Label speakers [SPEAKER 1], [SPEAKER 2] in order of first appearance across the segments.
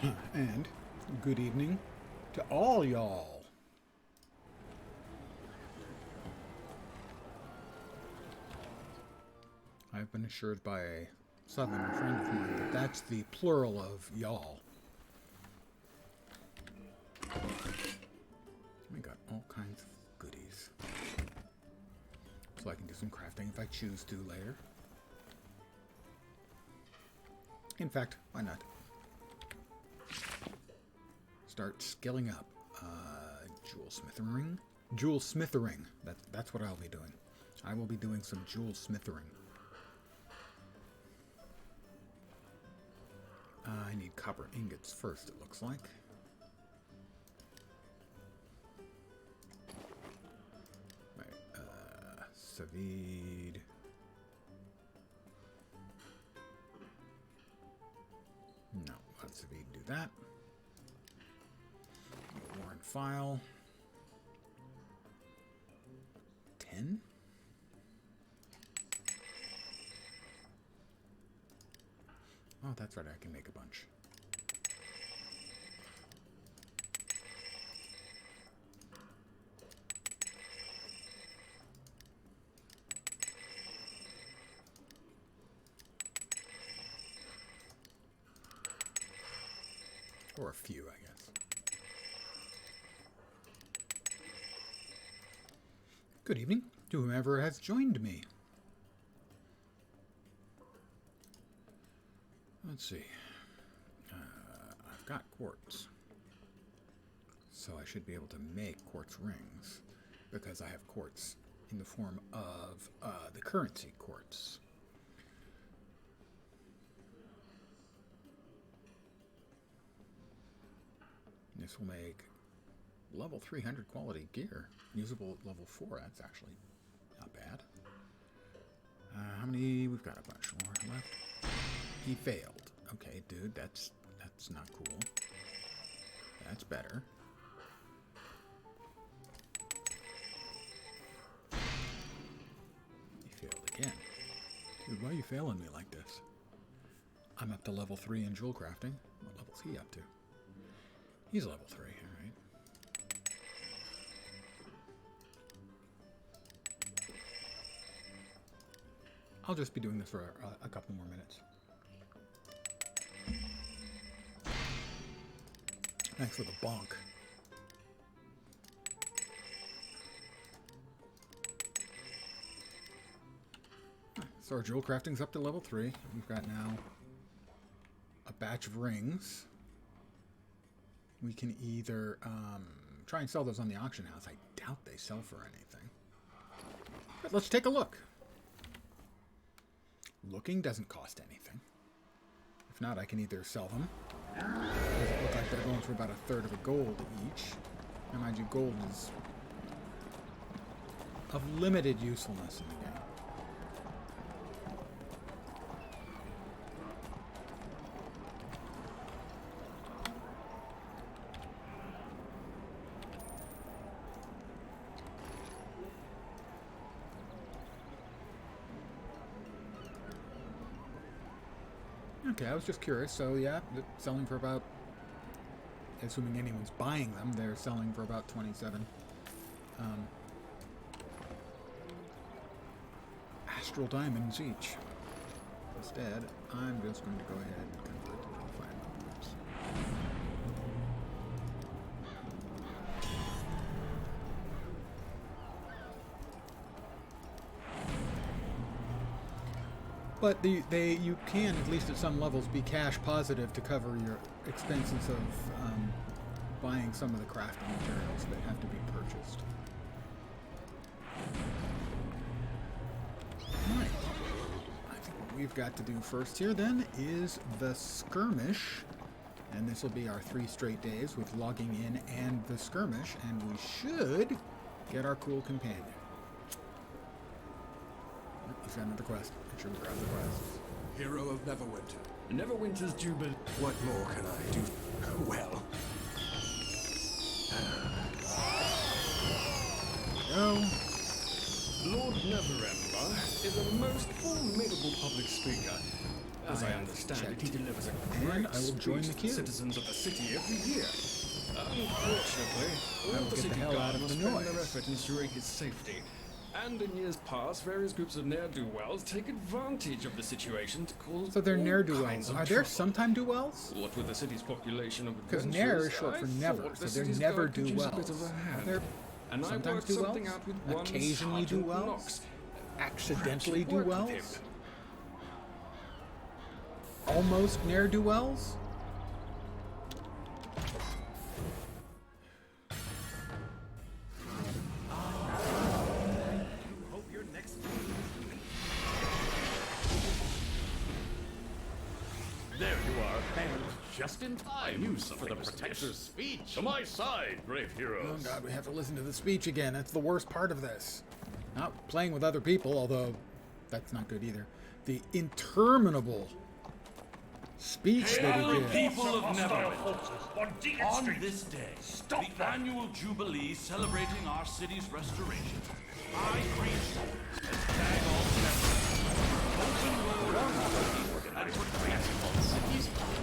[SPEAKER 1] And good evening to all y'all. I've been assured by a southern friend of mine that that's the plural of y'all. We got all kinds of goodies. So I can do some crafting if I choose to later. In fact, why not? Start skilling up. Jewel smithering. Jewel smithering. That's what I'll be doing. I will be doing some jewel smithering. I need copper ingots first, it looks like. Right, Savid. No, let Savid do that. Warren file. 10. Oh, that's right, I can make a bunch. Or a few, I guess. Good evening to whomever has joined me. Let's see. I've got quartz. So I should be able to make quartz rings because I have quartz in the form of the currency quartz. This will make level 300 quality gear. Usable at level 4. That's actually not bad. How many? We've got a bunch more left. He failed. Okay, dude, that's not cool. That's better. He failed again. Dude, why are you failing me like this? I'm up to level 3 in jewel crafting. What level's he up to? He's level 3, alright. I'll just be doing this for a couple more minutes. Thanks for the bonk. So our jewel crafting's up to level 3. We've got now a batch of rings. We can either try and sell those on the auction house. I doubt they sell for anything. But let's take a look. Looking doesn't cost anything. If not, I can either sell them. Does it look like they're going for about 1/3 of a gold each? And mind you, gold is of limited usefulness in the game. Okay, I was just curious. So yeah, selling for about, assuming anyone's buying them, they're selling for about 27 astral diamonds each. Instead, I'm just going to go ahead and convert to 25 diamonds. But you can, at least at some levels, be cash positive to cover your expenses of buying some of the crafting materials that have to be purchased. Right. I think what we've got to do first here, then, is the skirmish. And this will be our 3 straight days with logging in and the skirmish. And we should get our cool companion. He's got another quest. Make sure we grab the quests.
[SPEAKER 2] Hero of Neverwinter. Neverwinter's jubilee. What more can I do? Well.
[SPEAKER 1] Go.
[SPEAKER 2] Lord Neverember is a most formidable public speaker. As I understand
[SPEAKER 1] checked.
[SPEAKER 2] it, he delivers a
[SPEAKER 1] And
[SPEAKER 2] great
[SPEAKER 1] I will join the
[SPEAKER 2] speech to
[SPEAKER 1] queue.
[SPEAKER 2] citizens of the city every year. Unfortunately,
[SPEAKER 1] I
[SPEAKER 2] all
[SPEAKER 1] will
[SPEAKER 2] the
[SPEAKER 1] get the
[SPEAKER 2] city
[SPEAKER 1] hell
[SPEAKER 2] guard
[SPEAKER 1] out of
[SPEAKER 2] must
[SPEAKER 1] the
[SPEAKER 2] spend
[SPEAKER 1] noise.
[SPEAKER 2] their effort ensuring his safety. And in years past, various groups of ne'er-do-wells take advantage of the situation to cause
[SPEAKER 1] So they're
[SPEAKER 2] all
[SPEAKER 1] ne'er-do-wells.
[SPEAKER 2] kinds of
[SPEAKER 1] Are there
[SPEAKER 2] trouble.
[SPEAKER 1] sometime do-wells?
[SPEAKER 2] What with the city's population of
[SPEAKER 1] Because
[SPEAKER 2] adventurers,
[SPEAKER 1] ne'er is short
[SPEAKER 2] I
[SPEAKER 1] for never,
[SPEAKER 2] thought
[SPEAKER 1] so
[SPEAKER 2] the
[SPEAKER 1] they're
[SPEAKER 2] city's
[SPEAKER 1] never
[SPEAKER 2] guard could use a bit of a
[SPEAKER 1] do-wells. Are
[SPEAKER 2] hand.
[SPEAKER 1] there
[SPEAKER 2] And I
[SPEAKER 1] sometimes
[SPEAKER 2] worked
[SPEAKER 1] do-wells?
[SPEAKER 2] something out with one
[SPEAKER 1] Occasionally
[SPEAKER 2] Sergeant
[SPEAKER 1] do-wells?
[SPEAKER 2] Knox.
[SPEAKER 1] Accidentally
[SPEAKER 2] Perhaps you'd work with
[SPEAKER 1] do-wells?
[SPEAKER 2] him.
[SPEAKER 1] Almost ne'er-do-wells?
[SPEAKER 3] There you are, and just in time for the Protector's speech. To my side, brave
[SPEAKER 1] Oh
[SPEAKER 3] heroes.
[SPEAKER 1] god, we have to listen to the speech again. That's the worst part of this. Not playing with other people, although that's not good either. The interminable speech that he did.
[SPEAKER 4] People of Neverwinter, on this day, the annual Jubilee celebrating our city's restoration, I preach as tag all open road and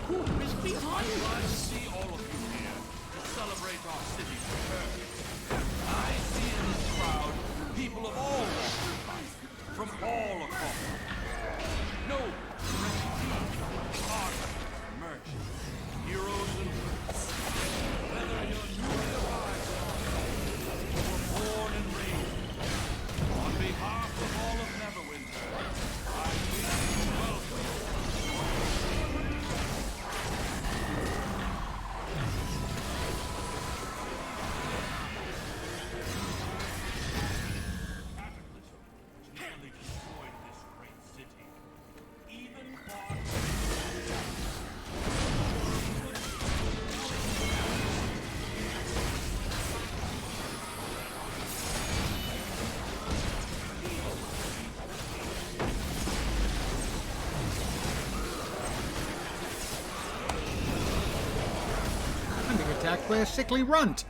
[SPEAKER 3] Who is behind
[SPEAKER 4] I'm glad to see all of you here to celebrate our city's return. I see in this crowd people of all walks of life, from all across. No, refugees, artists, merchants, heroes and troops. Whether you're newly arrived or were born and raised, on behalf of all of Neverwinter, I wish you welcome. Nearly destroyed this great city. Even far
[SPEAKER 1] I'm being attacked by a sickly runt.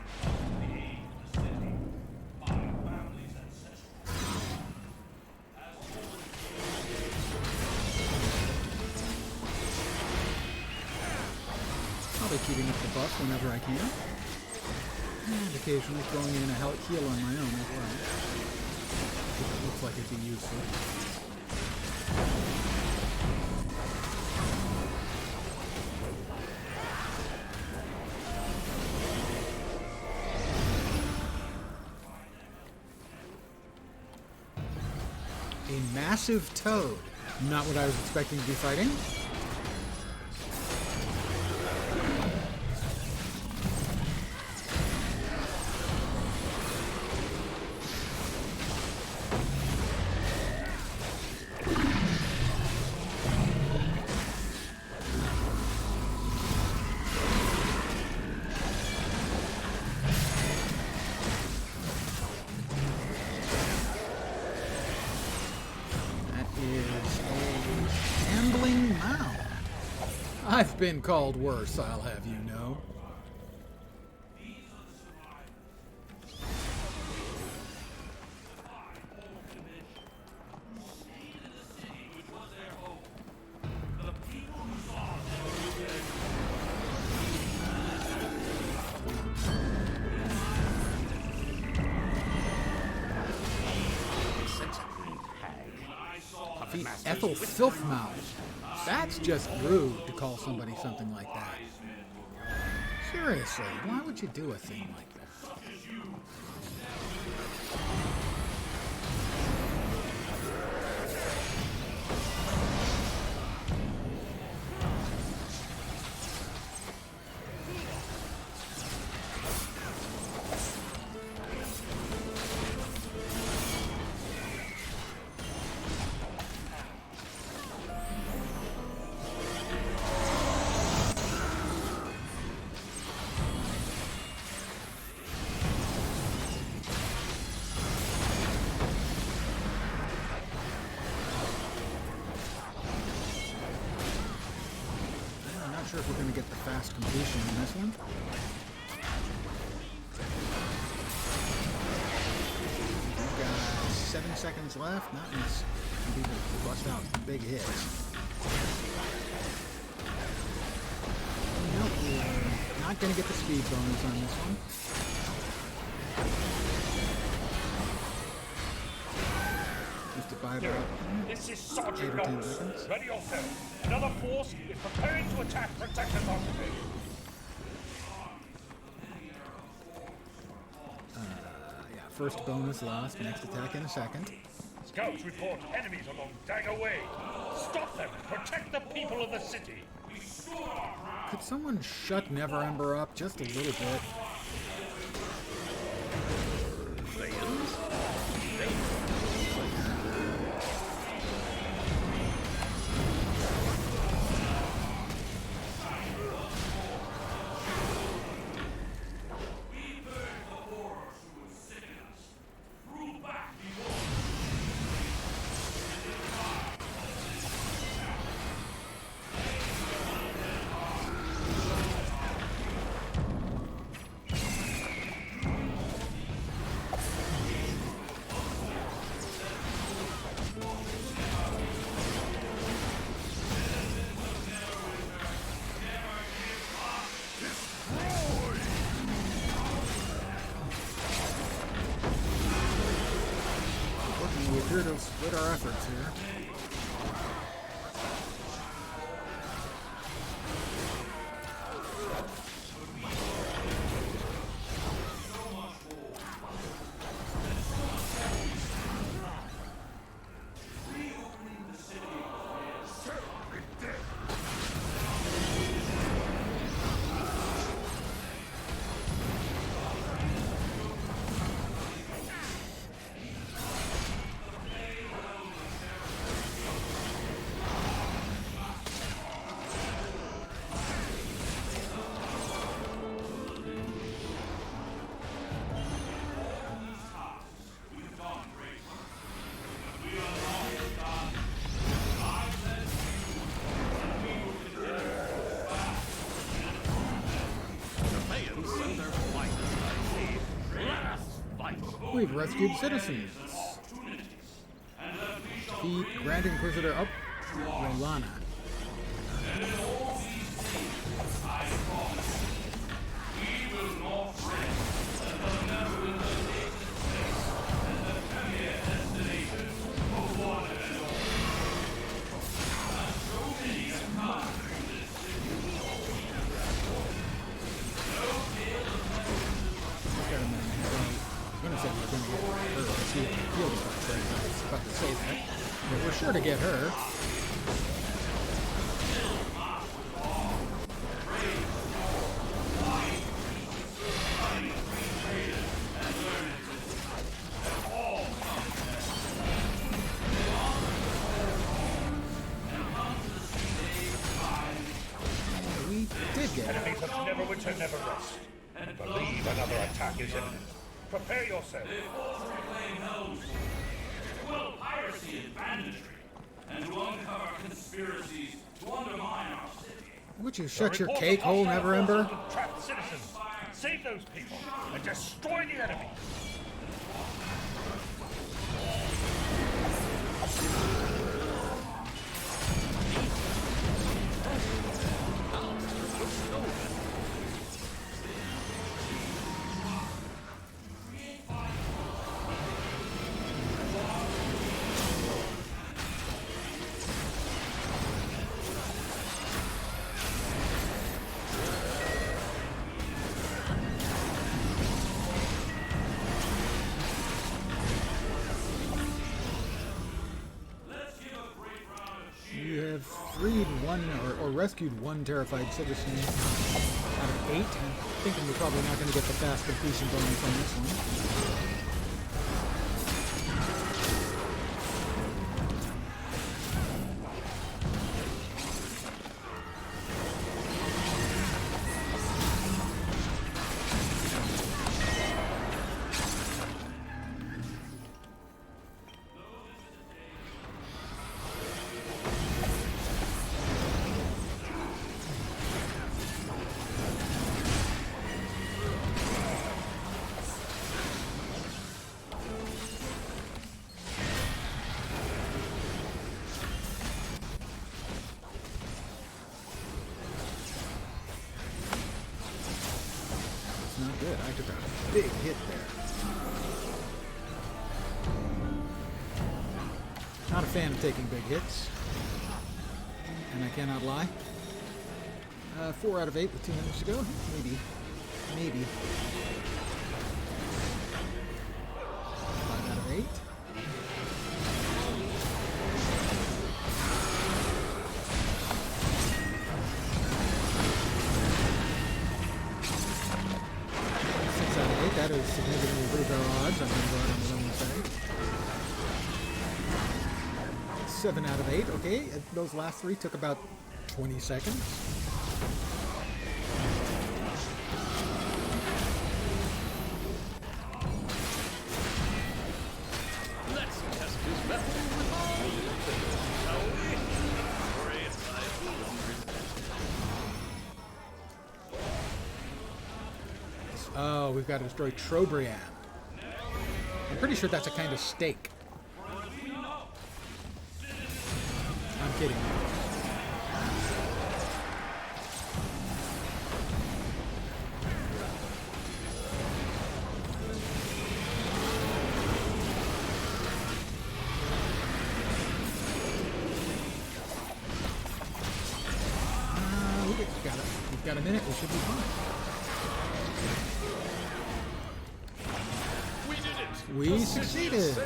[SPEAKER 1] I'll be keeping up the buff whenever I can. And occasionally throwing in a heal on my own as well. It looks like it'd be useful. A massive toad. Not what I was expecting to be fighting. I've been called worse, I'll have you know. The Ethel Filthmouth. That's just rude to call somebody something like that. Seriously, why would you do a thing like that? I'm not sure if we're going to get the fast completion in this one. We've got 7 seconds left. Not enough. People bust out big hits. Not going to get the speed bonus on this one. Just to buy about
[SPEAKER 5] This is
[SPEAKER 1] 8
[SPEAKER 5] Sergeant
[SPEAKER 1] or 10
[SPEAKER 5] Knowles.
[SPEAKER 1] seconds.
[SPEAKER 5] Ready yourself. Another force is preparing to attack protectors on the way.
[SPEAKER 1] Yeah, first bonus lost, next attack in a second.
[SPEAKER 5] Scouts report enemies along Dagger Way. Stop them. Protect the people of the city.
[SPEAKER 1] Could someone shut Neverwinter up just a little bit? We appear to have split our efforts here. We've rescued citizens. Defeat Grand Inquisitor up Rolana. But we're sure to get her. We did get her.
[SPEAKER 5] Enemies of Neverwinter never rest. Believe another attack is imminent. Prepare yourself.
[SPEAKER 4] Well, piracy and banditry, and to uncover conspiracies to undermine our city.
[SPEAKER 1] Would you shut your
[SPEAKER 5] Report
[SPEAKER 1] cake
[SPEAKER 5] of
[SPEAKER 1] hole,
[SPEAKER 5] hostile
[SPEAKER 1] Neverwinter?
[SPEAKER 5] forces and trapped citizens. Save those people and destroy the enemy.
[SPEAKER 1] You have freed one or rescued one terrified citizen out of 8. I'm thinking we're probably not going to get the fast completion bonus on this one. I took a big hit there. Not a fan of taking big hits. And I cannot lie. 4 out of 8 with 2 minutes to go. Maybe. Maybe. 5 out of 8. That is significantly improved our odds. I'm going to go out on the winning side. 7 out of 8. Okay, those last 3 took about 20 seconds.
[SPEAKER 3] Let's test his mettle with all, shall we?
[SPEAKER 1] Oh, we've got to destroy Trobriand. I'm pretty sure that's a kind of steak. I'm kidding. We've got a minute. We should be fine. We succeeded.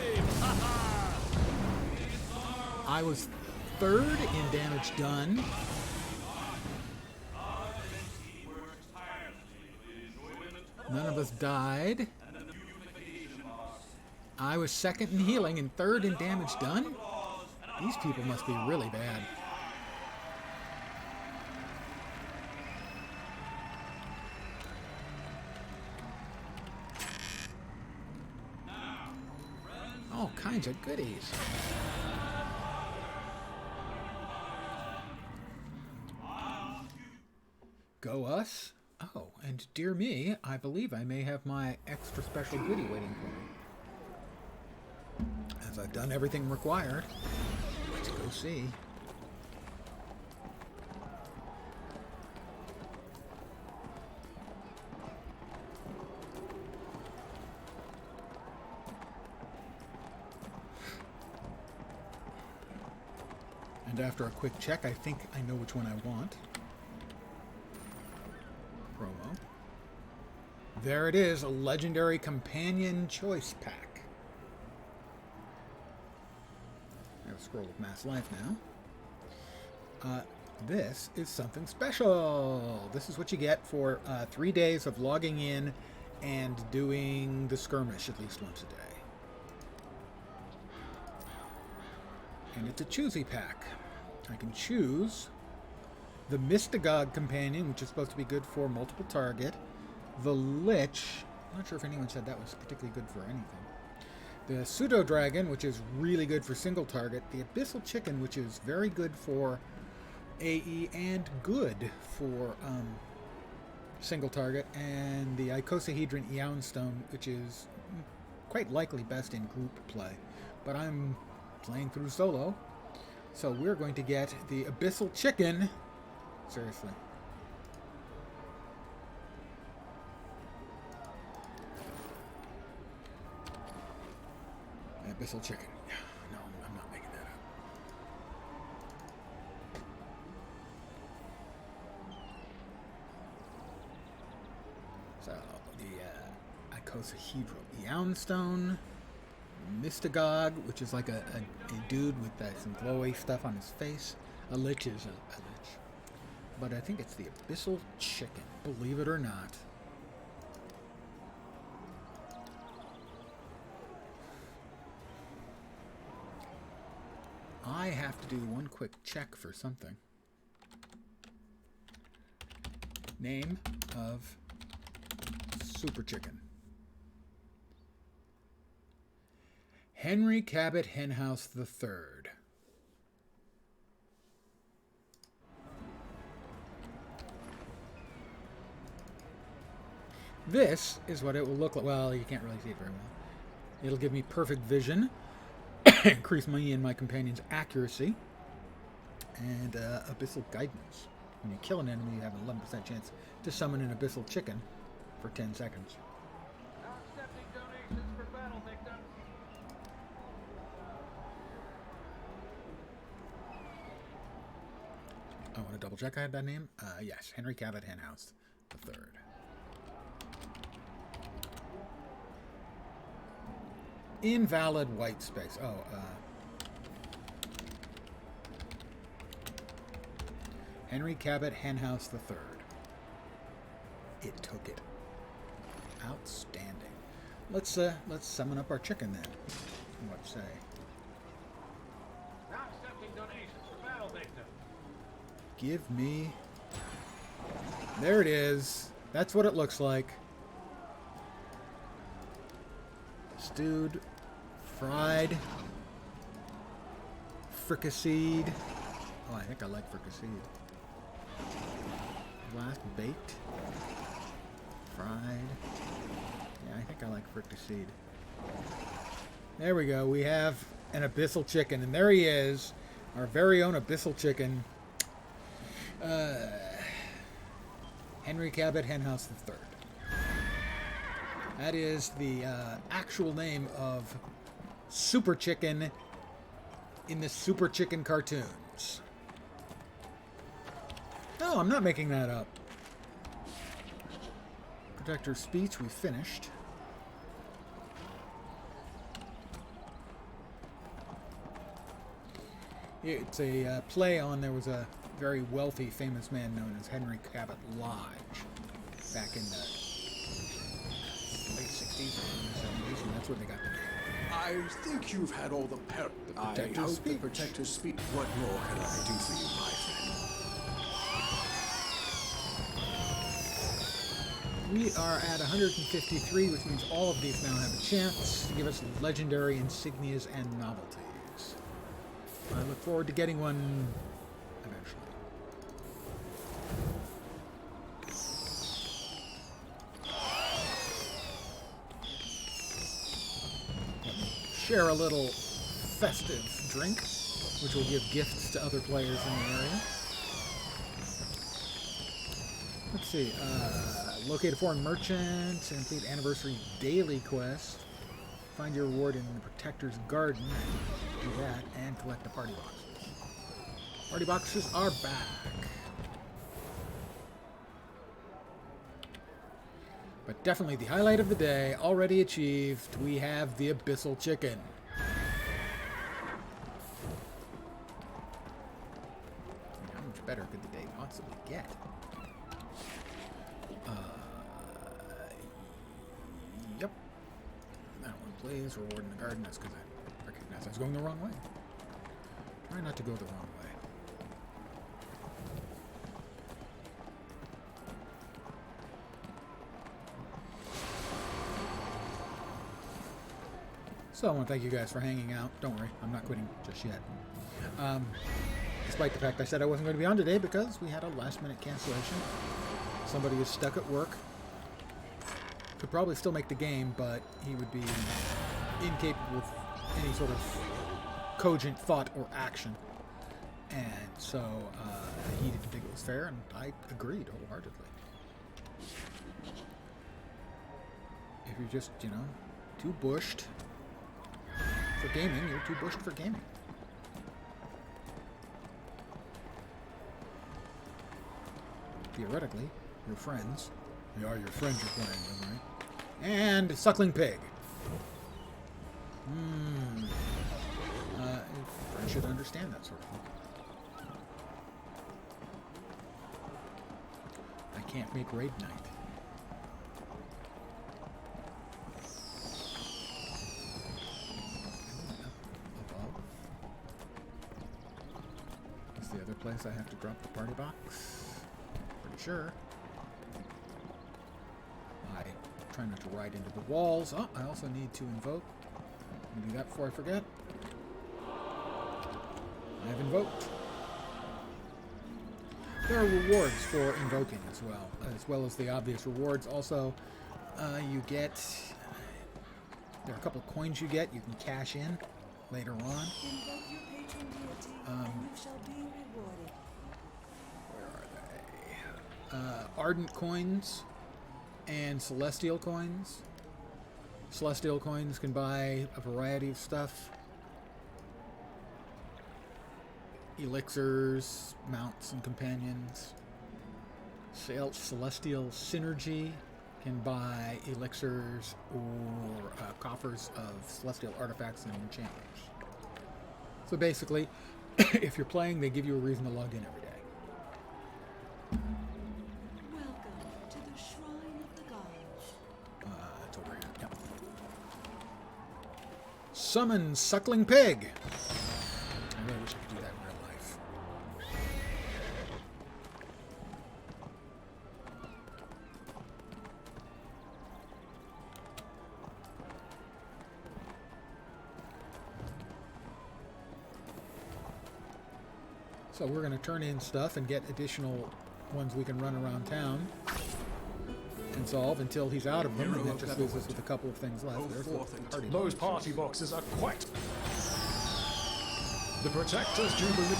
[SPEAKER 1] I was 3rd in damage done. None of us died. I was 2nd in healing and 3rd in damage done. These people must be really bad. All kinds of goodies. Go us. Oh, and dear me, I believe I may have my extra special goodie waiting for me. As I've done everything required. Let's go see. And after a quick check, I think I know which one I want. Promo. There it is, a legendary companion choice pack. I have a scroll of mass life now. This is something special. This is what you get for 3 days of logging in and doing the skirmish at least once a day. And it's a choosy pack. I can choose the Mystagogue companion, which is supposed to be good for multiple target. The Lich, I'm not sure if anyone said that was particularly good for anything. The Pseudo-Dragon, which is really good for single target. The Abyssal Chicken, which is very good for AE and good for single target. And the Icosahedron Eounstone, which is quite likely best in group play. But I'm playing through solo. So we're going to get the Abyssal Chicken. Seriously. Abyssal Chicken. No, I'm not making that up. So, the Icosahedral Eounstone. Mystagogue, which is like a dude with some glowy stuff on his face. A Lich is a Lich. But I think it's the Abyssal Chicken, believe it or not. I have to do one quick check for something. Name of Super Chicken. Henry Cabot Henhouse III. This is what it will look like. Well, you can't really see it very well. It'll give me perfect vision, increase me and my companion's accuracy, and abyssal guidance. When you kill an enemy, you have an 11% chance to summon an abyssal chicken for 10 seconds. want to double check I had that name? Yes, Henry Cabot Henhouse III. Invalid white space. Oh, Henry Cabot Henhouse III. It took it. Outstanding. Let's summon up our chicken then. What say?
[SPEAKER 3] Now accepting donations for battle victims.
[SPEAKER 1] Give me. There it is. That's what it looks like. Stewed, fried, fricasseed. Oh, I think I like fricasseed. Last baked, fried. Yeah, I think I like fricasseed. There we go. We have an abyssal chicken, and there he is, our very own abyssal chicken. Henry Cabot Henhouse III. That is the actual name of Super Chicken in the Super Chicken cartoons. No, I'm not making that up. Protector speech, we finished. It's a play on, there was a very wealthy, famous man known as Henry Cabot Lodge back in the late 60s or early 70s, and that's where they got the name.
[SPEAKER 6] I think you've had all the
[SPEAKER 1] Protector's
[SPEAKER 6] I hope
[SPEAKER 1] speech.
[SPEAKER 6] the Protector's speech. What more can I do for you, my friend?
[SPEAKER 1] We are at 153, which means all of these now have a chance to give us legendary insignias and novelties. I look forward to getting one eventually. Let me share a little festive drink, which will give gifts to other players in the area. Let's see, locate a foreign merchant, complete anniversary daily quest, find your reward in the Protector's Garden, do that, and collect the party boxes. Party boxes are back. But definitely the highlight of the day, already achieved, we have the Abyssal Chicken. How much better could the day possibly get? Yep. That one, please. Reward in the garden. That's because I recognize I was going the wrong way. Try not to go the wrong way. So I want to thank you guys for hanging out. Don't worry, I'm not quitting just yet. Despite the fact I said I wasn't going to be on today because we had a last-minute cancellation. Somebody is stuck at work. Could probably still make the game, but he would be incapable of any sort of cogent thought or action. And so he didn't think it was fair, and I agreed wholeheartedly. If you're just, too bushed for gaming, you're too bushed for gaming. Theoretically, your friends. They are your friends you're playing with, right? And Suckling Pig. Friends should understand that sort of thing. I can't make raid night. Above. Is the other place I have to drop the party box? Pretty sure. I try not to ride into the walls. Oh, I also need to invoke. Let me do that before I forget. I have invoked. There are rewards for invoking as well as the obvious rewards. Also, you get... There are a couple of coins you get. You can cash in later on.
[SPEAKER 7] Invoke your patron deity, and you shall be rewarded.
[SPEAKER 1] Where are they? Ardent coins and Celestial coins. Celestial coins can buy a variety of stuff. elixirs, mounts, and companions. Celestial Synergy can buy elixirs or coffers of celestial artifacts and enchantments. So basically, if you're playing, they give you a reason to log in every day.
[SPEAKER 7] Welcome to the Shrine of the Gods.
[SPEAKER 1] It's over here. Yep. Summon Suckling Pig. I really wish I could do that in real life. So we're going to turn in stuff and get additional ones we can run around town and solve until he's out of them, and that just leaves us with a couple of things left. There's the party
[SPEAKER 2] Those
[SPEAKER 1] boxes.
[SPEAKER 2] party boxes are quite. The Protector's Jubilee.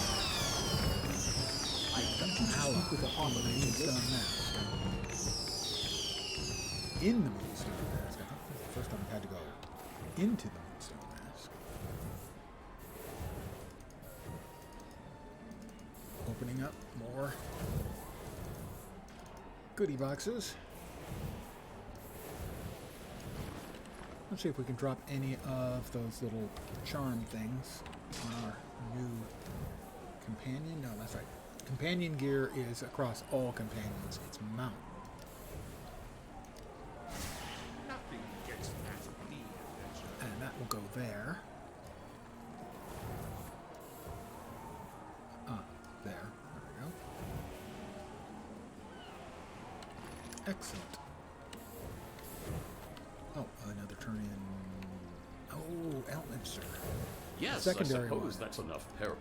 [SPEAKER 1] Allah with the Moonstone Mask. In the Moonstone Mask. I think this is the first time I've had to go into the Moonstone Mask. Opening up more goodie boxes. Let's see if we can drop any of those little charm things on our new companion. No, that's right. Companion gear is across all companions. It's mount.
[SPEAKER 4] Nothing gets past the adventure.
[SPEAKER 1] And that will go there. There. There we go. Excellent. Oh, another turn in. Oh, Elminster.
[SPEAKER 3] Yes,
[SPEAKER 1] Secondary
[SPEAKER 3] I suppose
[SPEAKER 1] one.
[SPEAKER 3] that's enough peril.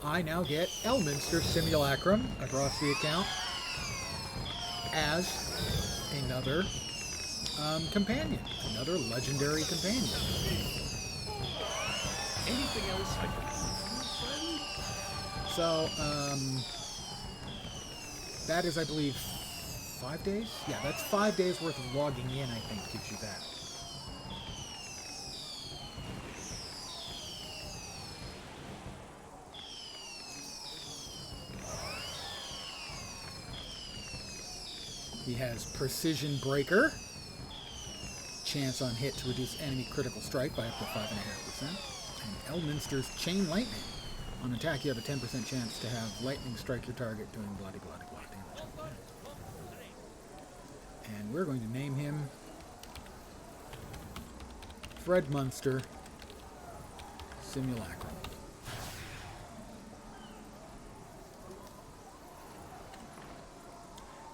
[SPEAKER 1] I now get Elminster Simulacrum across the account as another companion, another legendary companion.
[SPEAKER 3] Anything else I can...
[SPEAKER 1] So, that is, I believe, 5 days? Yeah, that's 5 days worth of logging in, I think, gives you that. He has Precision Breaker. Chance on hit to reduce enemy critical strike by up to 5.5%. And Elminster's Chain Lightning. On attack, you have a 10% chance to have lightning strike your target, doing bloody damage. And we're going to name him Fred Munster Simulacrum.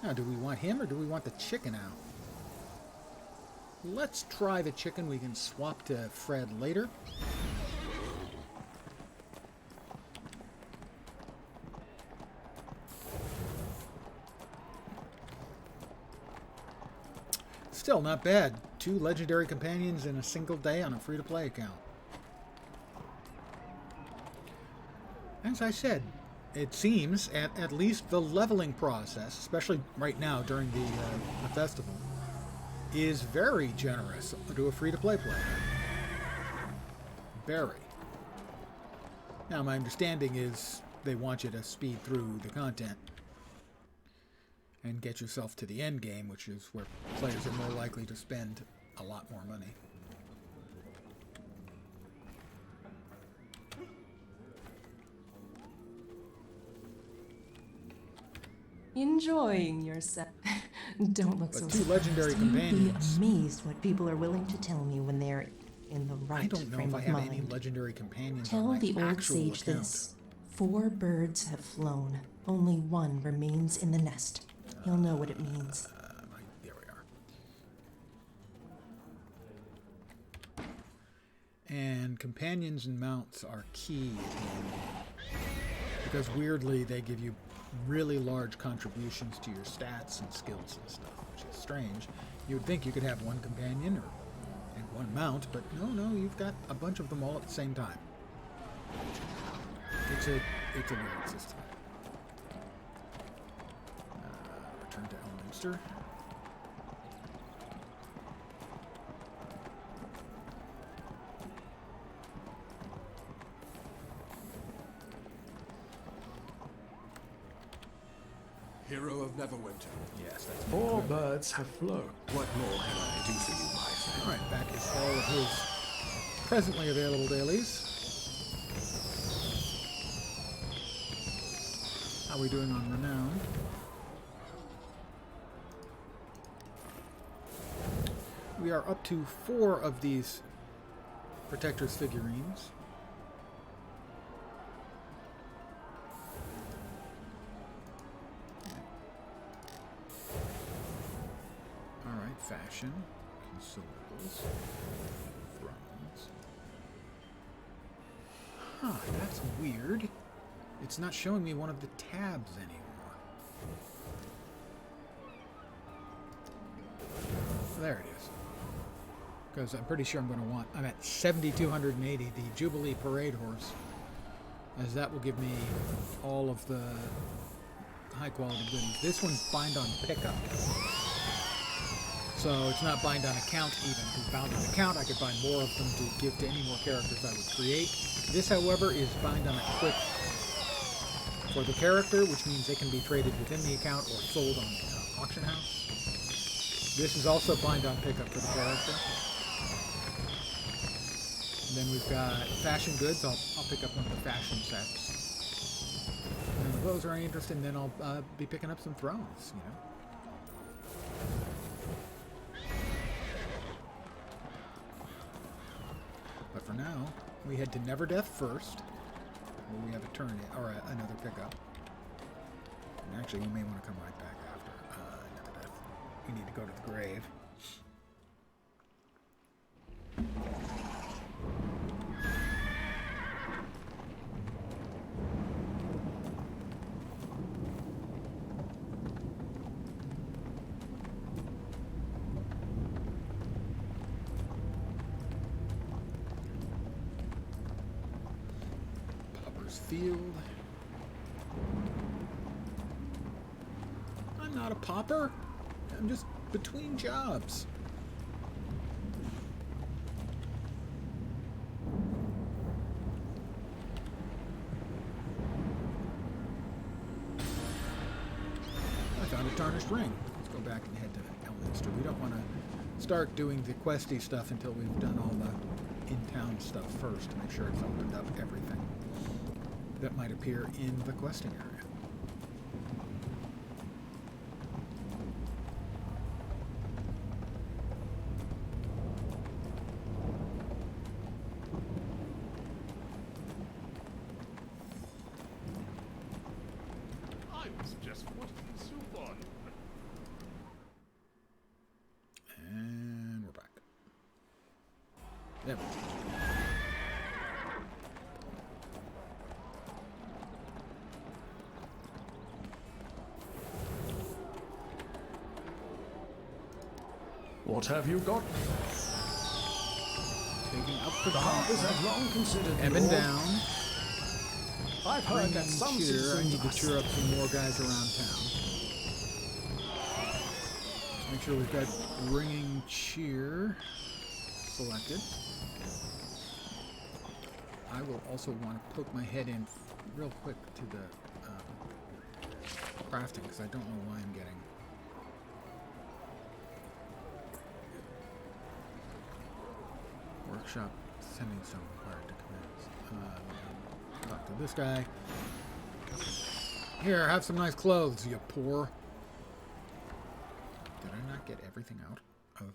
[SPEAKER 1] Now, do we want him or do we want the chicken out? Let's try the chicken. We can swap to Fred later. Still not bad. 2 legendary companions in a single day on a free-to-play account. As I said, it seems at least the leveling process, especially right now during the festival, is very generous to a free-to-play player. Very. Now, my understanding is they want you to speed through the content and get yourself to the end game, which is where players are more likely to spend a lot more money.
[SPEAKER 8] Enjoying yourself. Don't look so
[SPEAKER 1] But 2 legendary companions.
[SPEAKER 8] You'd be amazed what people are willing to tell me when they're in the right
[SPEAKER 1] I don't know
[SPEAKER 8] frame
[SPEAKER 1] if I
[SPEAKER 8] of
[SPEAKER 1] have
[SPEAKER 8] mind.
[SPEAKER 1] any legendary companions
[SPEAKER 8] Tell
[SPEAKER 1] on my
[SPEAKER 8] the old
[SPEAKER 1] actual
[SPEAKER 8] sage
[SPEAKER 1] account.
[SPEAKER 8] this. 4 birds have flown. Only one remains in the nest. He'll know what it means.
[SPEAKER 1] There we are. And companions and mounts are key because weirdly they give you really large contributions to your stats and skills and stuff, which is strange. You would think you could have 1 companion and 1 mount, but no, you've got a bunch of them all at the same time. It's a weird system. Return to Elminster.
[SPEAKER 6] hero of Neverwinter.
[SPEAKER 1] Yes, that's
[SPEAKER 3] Four birds have flown.
[SPEAKER 6] What more can I do for you, my friend?
[SPEAKER 1] Alright, back is all of his presently available dailies. How are we doing on renown? We are up to 4 of these Protector's figurines. Alright, fashion, consumables, thrones. Huh, that's weird. It's not showing me one of the tabs anymore. There it is. Because I'm pretty sure I'm going to want... I'm at 7,280, the Jubilee Parade Horse. As that will give me all of the high-quality goodies. This one's bind on pickup. So it's not bind on account even. Because bound on account, I could buy more of them to give to any more characters I would create. This, however, is bind on equip for the character, which means they can be traded within the account or sold on the auction house. This is also bind on pickup for the character. And then we've got fashion goods. I'll pick up one of the fashion sets. And if those are any interest, and then I'll be picking up some thrones, you know. But for now, we head to Neverdeath first, where we have a turn or another pickup. And actually, we may want to come right back after Neverdeath. We need to go to the grave. Field. I'm not a pauper. I'm just between jobs. I found a tarnished ring. Let's go back and head to Elminster. We don't want to start doing the questy stuff until we've done all the in-town stuff first to make sure it's opened up everything that might appear in the questing area.
[SPEAKER 3] I was just putting soup on.
[SPEAKER 1] And we're back. There we go.
[SPEAKER 3] What have you got?
[SPEAKER 1] Taking up the
[SPEAKER 3] Harpers have long considered
[SPEAKER 1] Evan
[SPEAKER 3] Lord.
[SPEAKER 1] down.
[SPEAKER 3] I've heard
[SPEAKER 1] Bringing
[SPEAKER 3] that some
[SPEAKER 1] cheer. I
[SPEAKER 3] citizens
[SPEAKER 1] need to
[SPEAKER 3] are
[SPEAKER 1] cheer up some more guys around town. Make sure we've got ringing cheer selected. I will also want to poke my head in real quick to the crafting, because I don't know why I'm getting... Workshop sending some required to commence. Talk to this guy. Here, have some nice clothes, you poor. Did I not get everything out of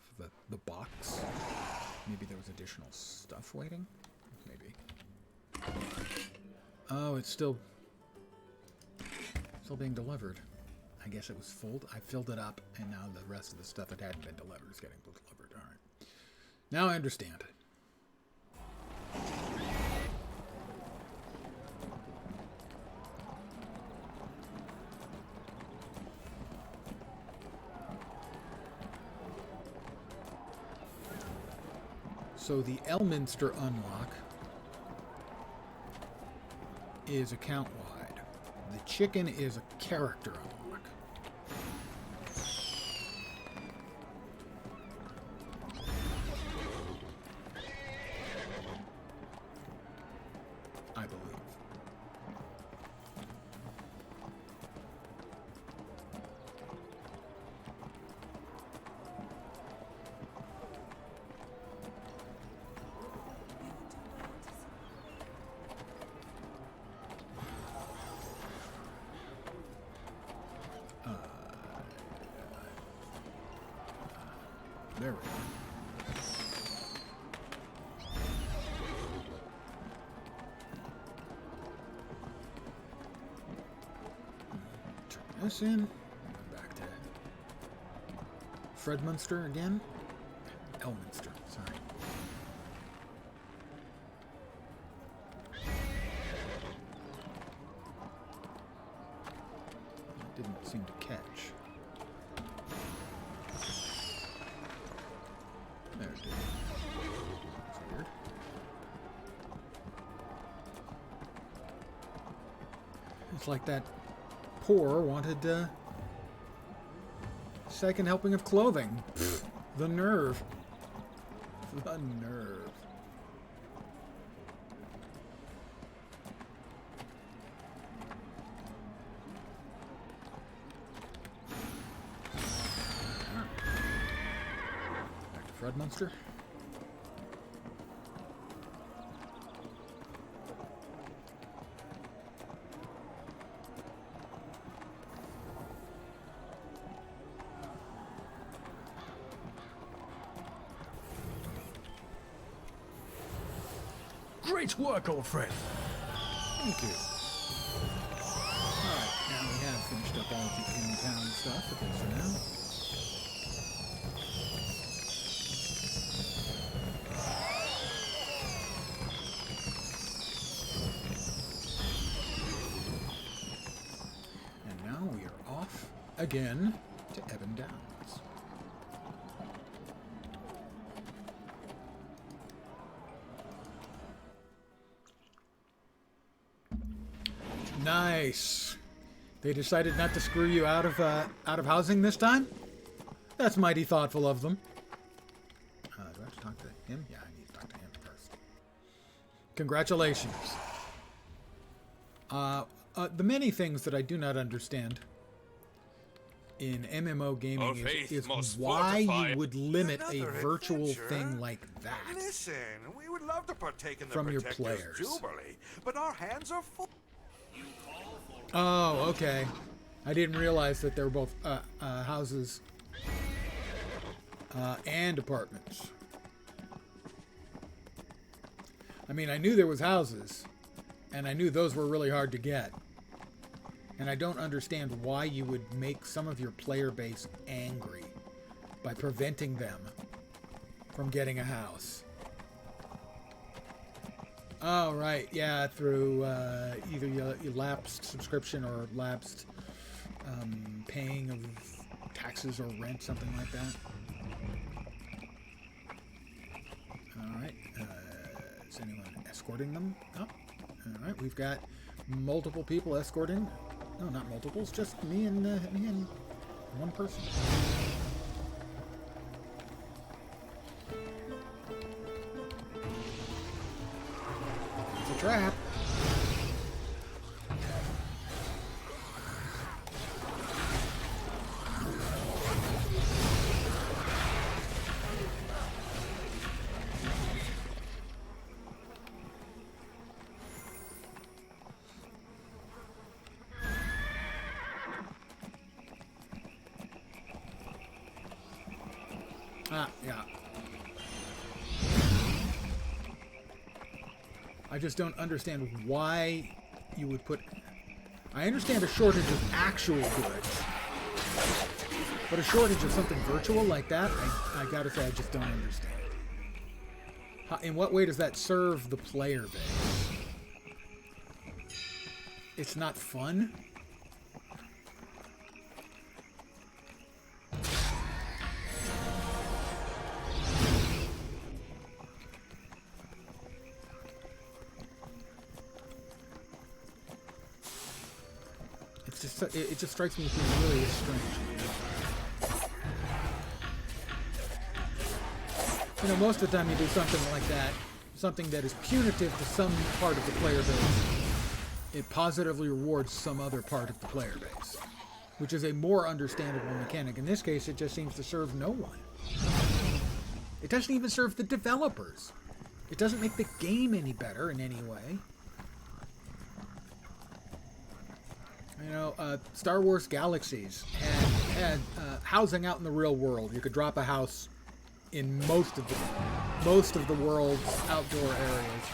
[SPEAKER 1] the box? Maybe there was additional stuff waiting? Maybe. Oh, it's still being delivered. I guess it was full. I filled it up, and now the rest of the stuff that hadn't been delivered is getting delivered. All right. Now I understand. So the Elminster unlock is account-wide. The chicken is a character unlock. I believe. There we go. Turn this in. Back to Fredmunster again. Elminster, sorry. That didn't seem to catch. There it did. That's weird. It's like that poor wanted second helping of clothing. The nerve. The nerve. Back to Fredmunster.
[SPEAKER 6] Great work, old friend.
[SPEAKER 1] Thank you. Alright, now we have finished up all of the in-town stuff, at least for now. And now we are off again to Ebon Downs. Nice. They decided not to screw you out of housing this time? That's mighty thoughtful of them. Do I have to talk to him? Yeah, I need to talk to him first. Congratulations. The many things that I do not understand in MMO gaming is why you would limit a virtual thing like that
[SPEAKER 9] Listen, we would love to partake in the
[SPEAKER 1] from your
[SPEAKER 9] Protector's
[SPEAKER 1] players.
[SPEAKER 9] Jubilee, but our hands are full.
[SPEAKER 1] Oh, okay. I didn't realize that they were both houses and apartments. I mean, I knew there was houses, and I knew those were really hard to get. And I don't understand why you would make some of your player base angry by preventing them from getting a house. Oh, right. Yeah, through either your lapsed subscription or lapsed paying of taxes or rent, something like that. All right. Is anyone escorting them up? All right. We've got multiple people escorting. No, not multiples. Just me and one person. It's a trap. Yeah. I just don't understand why you would put... I understand a shortage of actual goods, but a shortage of something virtual like that, I gotta say, I just don't understand. In what way does that serve the player base? It's not fun? It just strikes me as being really strange. You know, most of the time you do something like that, something that is punitive to some part of the player base, it positively rewards some other part of the player base, which is a more understandable mechanic. In this case, it just seems to serve no one. It doesn't even serve the developers. It doesn't make the game any better in any way. You know, Star Wars Galaxies had housing out in the real world. You could drop a house in most of the world's outdoor areas,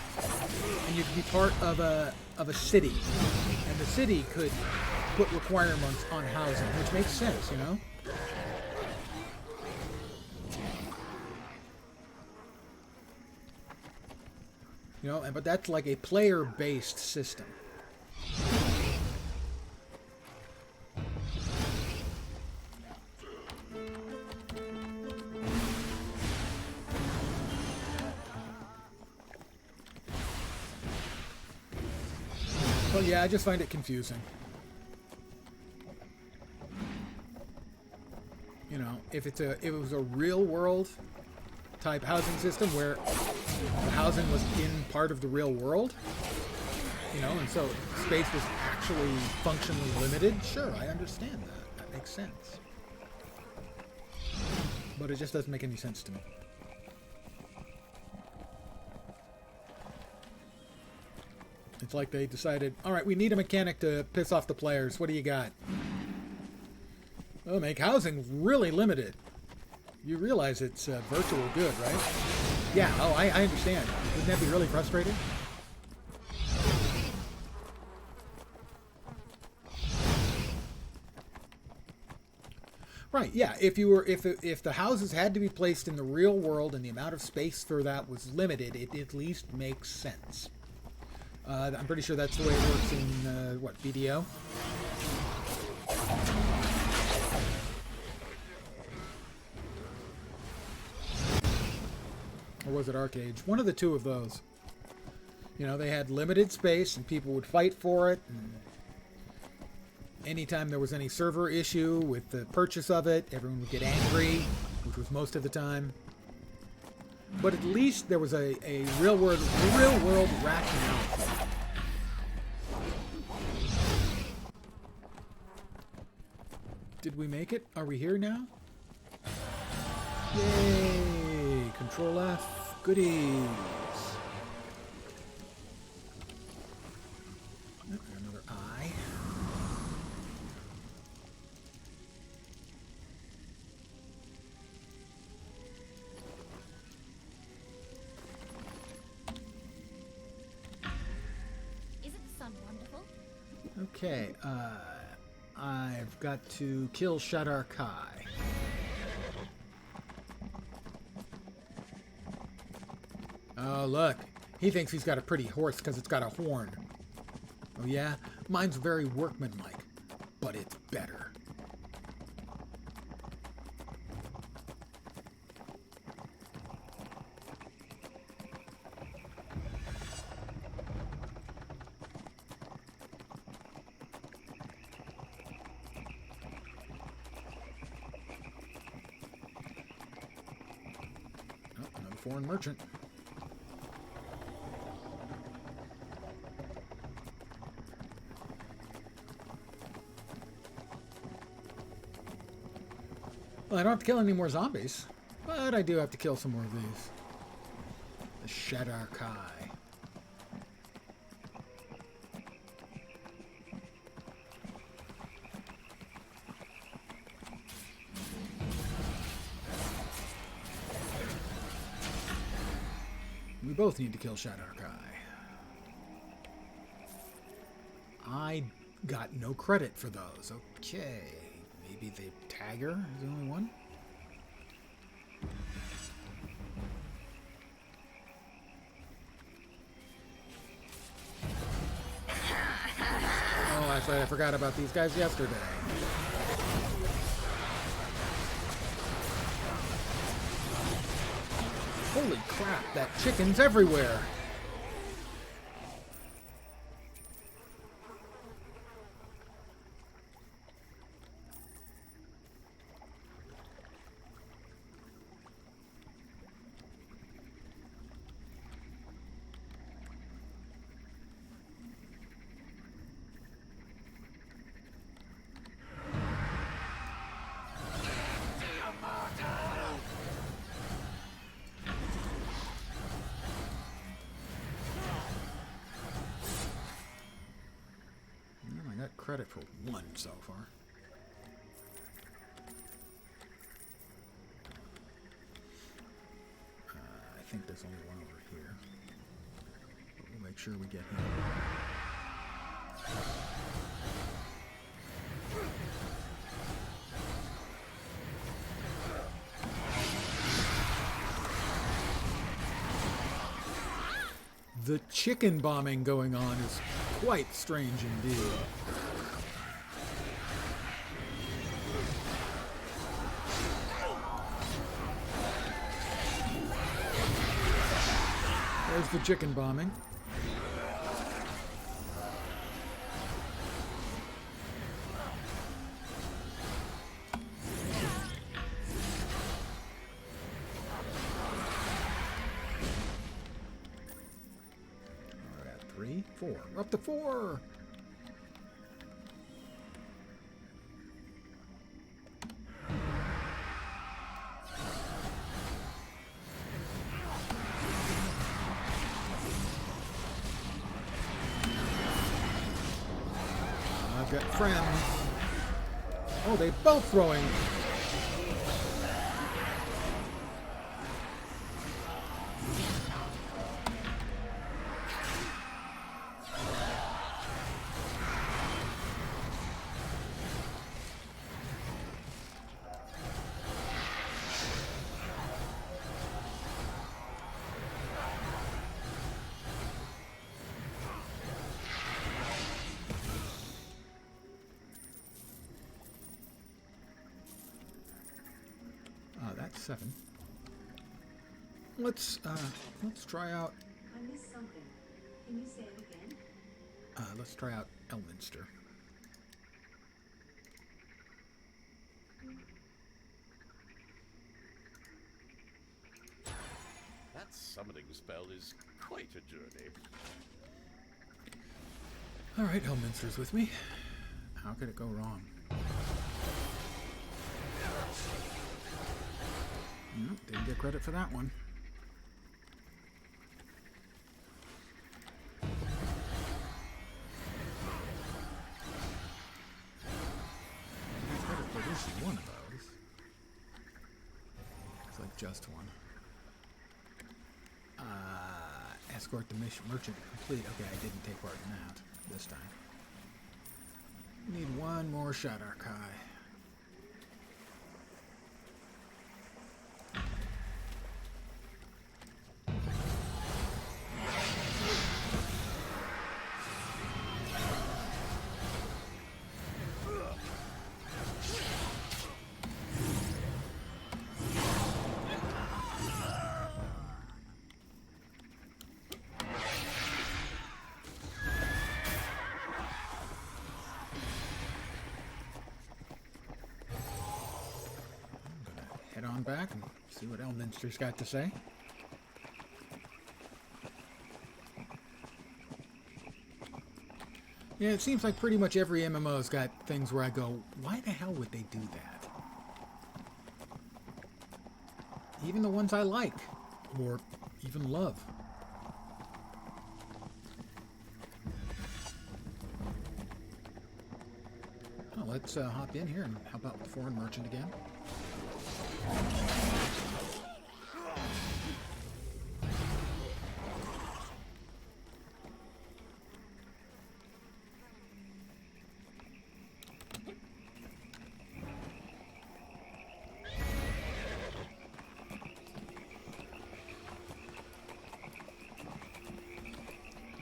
[SPEAKER 1] and you could be part of a city, and the city could put requirements on housing, which makes sense, you know. You know, but that's like a player-based system. Well, yeah, I just find it confusing. You know, if it was a real world type housing system where the housing was in part of the real world, you know, and so space was actually functionally limited, sure, I understand that. That makes sense. But it just doesn't make any sense to me. It's like they decided, all right, we need a mechanic to piss off the players. What do you got? Oh, make housing really limited. You realize it's virtual good, right? Yeah, oh, I understand. Wouldn't that be really frustrating? Right, yeah. If the houses had to be placed in the real world and the amount of space for that was limited, it at least makes sense. I'm pretty sure that's the way it works in, what, BDO? Or was it Arcade? One of the two of those. You know, they had limited space and people would fight for it. And anytime there was any server issue with the purchase of it, everyone would get angry, which was most of the time. But at least there was a real world rationale. Did we make it? Are we here now? Yay! Control F. Goodies. Oh, another eye.
[SPEAKER 10] Isn't the sun wonderful?
[SPEAKER 1] Okay, I've got to kill Shadar Kai. Oh, look. He thinks he's got a pretty horse because it's got a horn. Oh, yeah? Mine's very workmanlike, but it's better. Oh, another foreign merchant. Well, I don't have to kill any more zombies, but I do have to kill some more of these. The Shadar Kai. We both need to kill Shadar Kai. I got no credit for those. Okay. Maybe the Tagger is the only one? Oh, that's right. I forgot about these guys yesterday. Holy crap, that chicken's everywhere. Credit for one so far. there's only one over here. But we'll make sure we get him. The chicken bombing going on is quite strange indeed. There's the chicken bombing. All right, 3, 4. We're up to 4. Got friends. Oh, they both throwing. That's 7. Let's try out.
[SPEAKER 7] I missed something. Can you say it again?
[SPEAKER 1] Let's try out Elminster.
[SPEAKER 3] That summoning spell is quite a journey.
[SPEAKER 1] All right, Elminster's with me. How could it go wrong? Nope, didn't get credit for that one. I got credit for at least one of those. It's like just one. Escort the mission merchant complete. Okay, I didn't take part in that this time. Need one more Shadow Kai. Head on back and see what Elminster's got to say. Yeah, it seems like pretty much every MMO's got things where I go, why the hell would they do that? Even the ones I like, or even love. Oh, let's hop in here and how about the foreign merchant again? I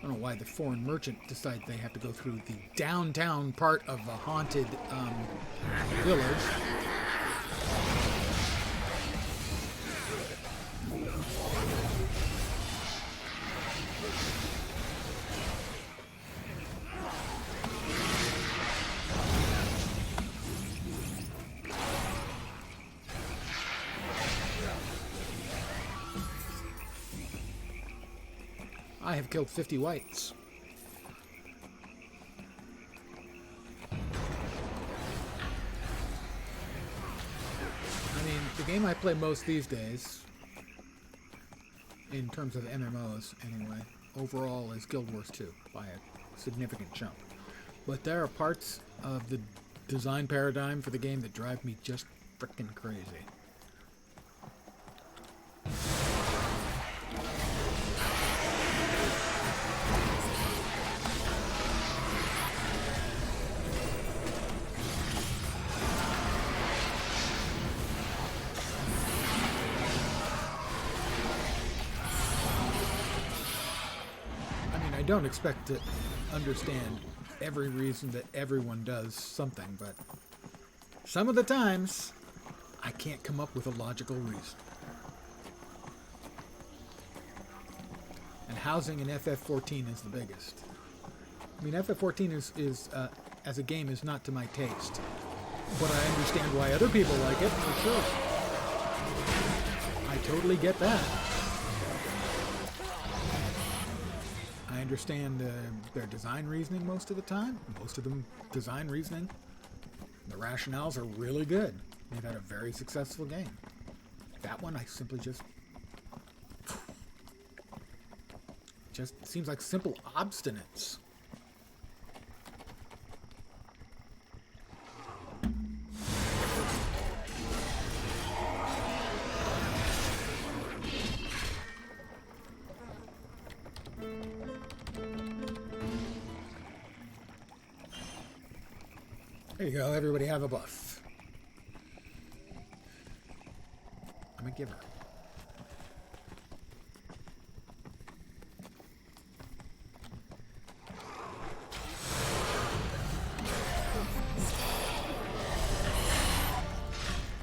[SPEAKER 1] don't know why the foreign merchant decides they have to go through the downtown part of a haunted village. I have killed 50 whites. I mean, the game I play most these days, in terms of MMOs anyway, overall is Guild Wars 2 by a significant chunk. But there are parts of the design paradigm for the game that drive me just frickin' crazy. I don't expect to understand every reason that everyone does something, but some of the times I can't come up with a logical reason. And housing in FF14 is the biggest. I mean, FF14 is as a game is not to my taste, but I understand why other people like it, for sure. I totally get that. I understand their design reasoning most of the time. Most of them design reasoning. The rationales are really good. They've had a very successful game. That one I simply just seems like simple obstinance. There you go, everybody have a buff. I'm a giver.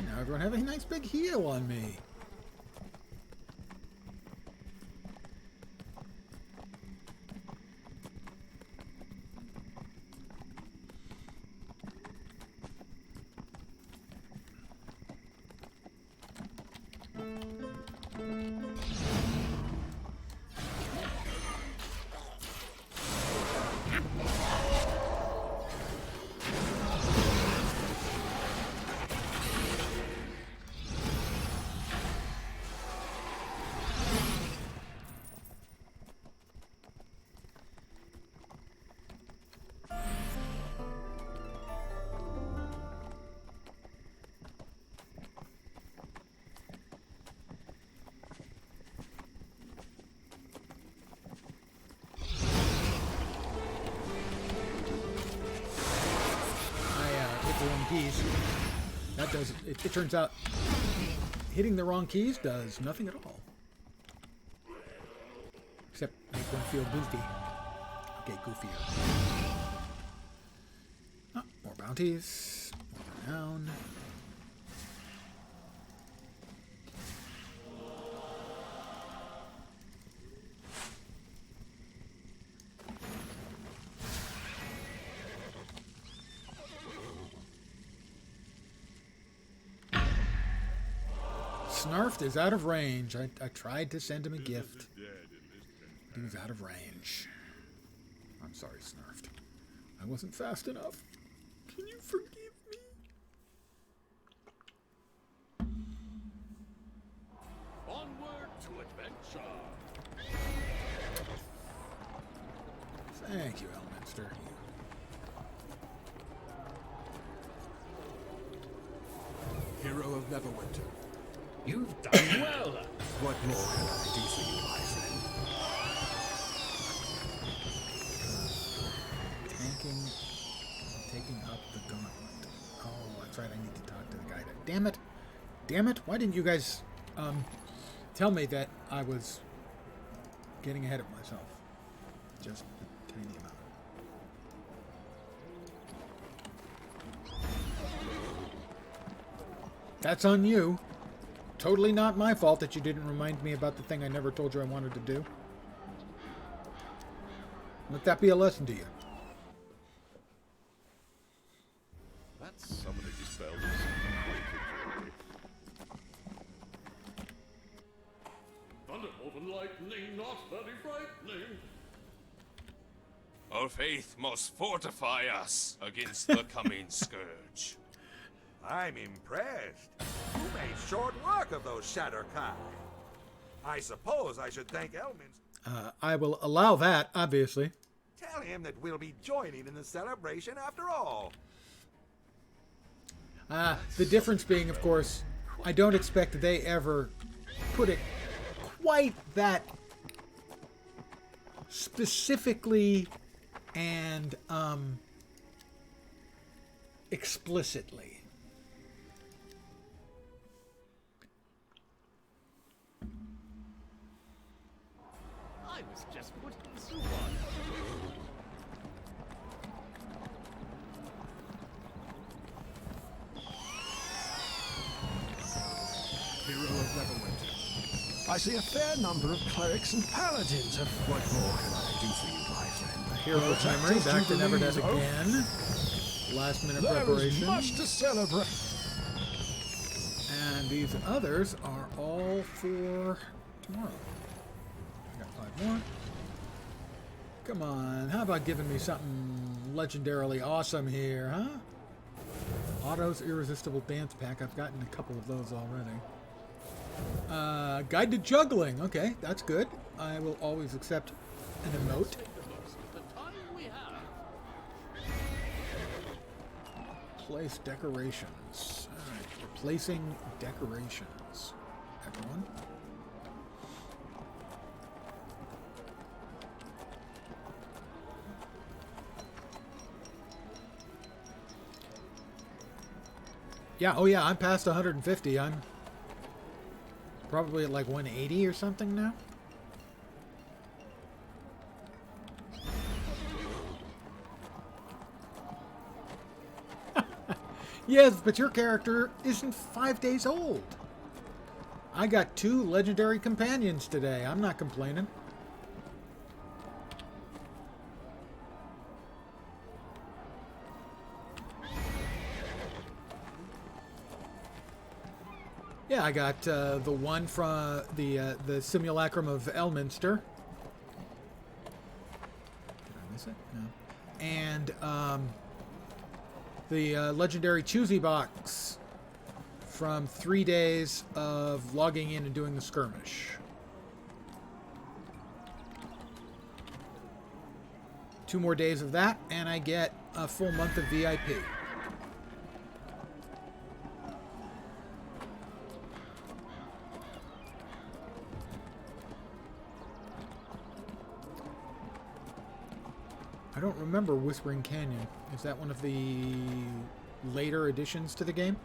[SPEAKER 1] Now everyone have a nice big heal on me. Keys. That does it. It turns out hitting the wrong keys does nothing at all, except make them feel goofy. Okay, goofier. Oh, more bounties. More renown. Snarfed is out of range. I tried to send him a gift. He was out of range. I'm sorry, Snarfed. I wasn't fast enough. Can you forgive me?
[SPEAKER 3] Onward to adventure.
[SPEAKER 1] Thank you, Elminster.
[SPEAKER 6] Hero of Neverwinter.
[SPEAKER 2] You've done well.
[SPEAKER 6] What more can I do for you, my friend?
[SPEAKER 1] Taking up the gauntlet. Oh, that's right. I need to talk to the guy. Damn it! Damn it! Why didn't you guys tell me that I was getting ahead of myself? Just a tiny amount. That's on you. Totally not my fault that you didn't remind me about the thing I never told you I wanted to do. Let that be a lesson to you.
[SPEAKER 3] That summoning spell is thunderbolt and lightning, not very frightening.
[SPEAKER 4] Our faith must fortify us against the coming scourge.
[SPEAKER 9] I'm impressed. You made short work of those Shatterkai. I suppose I should thank Elminster.
[SPEAKER 1] I will allow that, obviously.
[SPEAKER 9] Tell him that we'll be joining in the celebration after all.
[SPEAKER 1] The difference being, of course, I don't expect they ever put it quite that specifically and explicitly.
[SPEAKER 3] I was Please, just put the soup on.
[SPEAKER 6] Hero of Neverwinter. I see a fair number of clerics and paladins have... What more can I do for you, my friend?
[SPEAKER 1] Hero's memory, back to Neverdeath again. Last minute preparation.
[SPEAKER 6] There is much to celebrate.
[SPEAKER 1] And these others are all for tomorrow. I got 5 more. Come on, how about giving me something legendarily awesome here, huh? Otto's Irresistible Dance Pack. I've gotten a couple of those already. Guide to Juggling. Okay, that's good. I will always accept an emote. Place decorations. Alright, replacing decorations. Everyone. Yeah, oh yeah, I'm past 150. I'm probably at like 180 or something now. Yes, but your character isn't 5 days old. I got 2 legendary companions today. I'm not complaining. Yeah, I got the one from the Simulacrum of Elminster. Did I miss it? No. And the legendary Choosy Box from 3 days of logging in and doing the skirmish. 2 more days of that, and I get a full month of VIP. I don't remember Whispering Canyon. Is that one of the later additions to the game?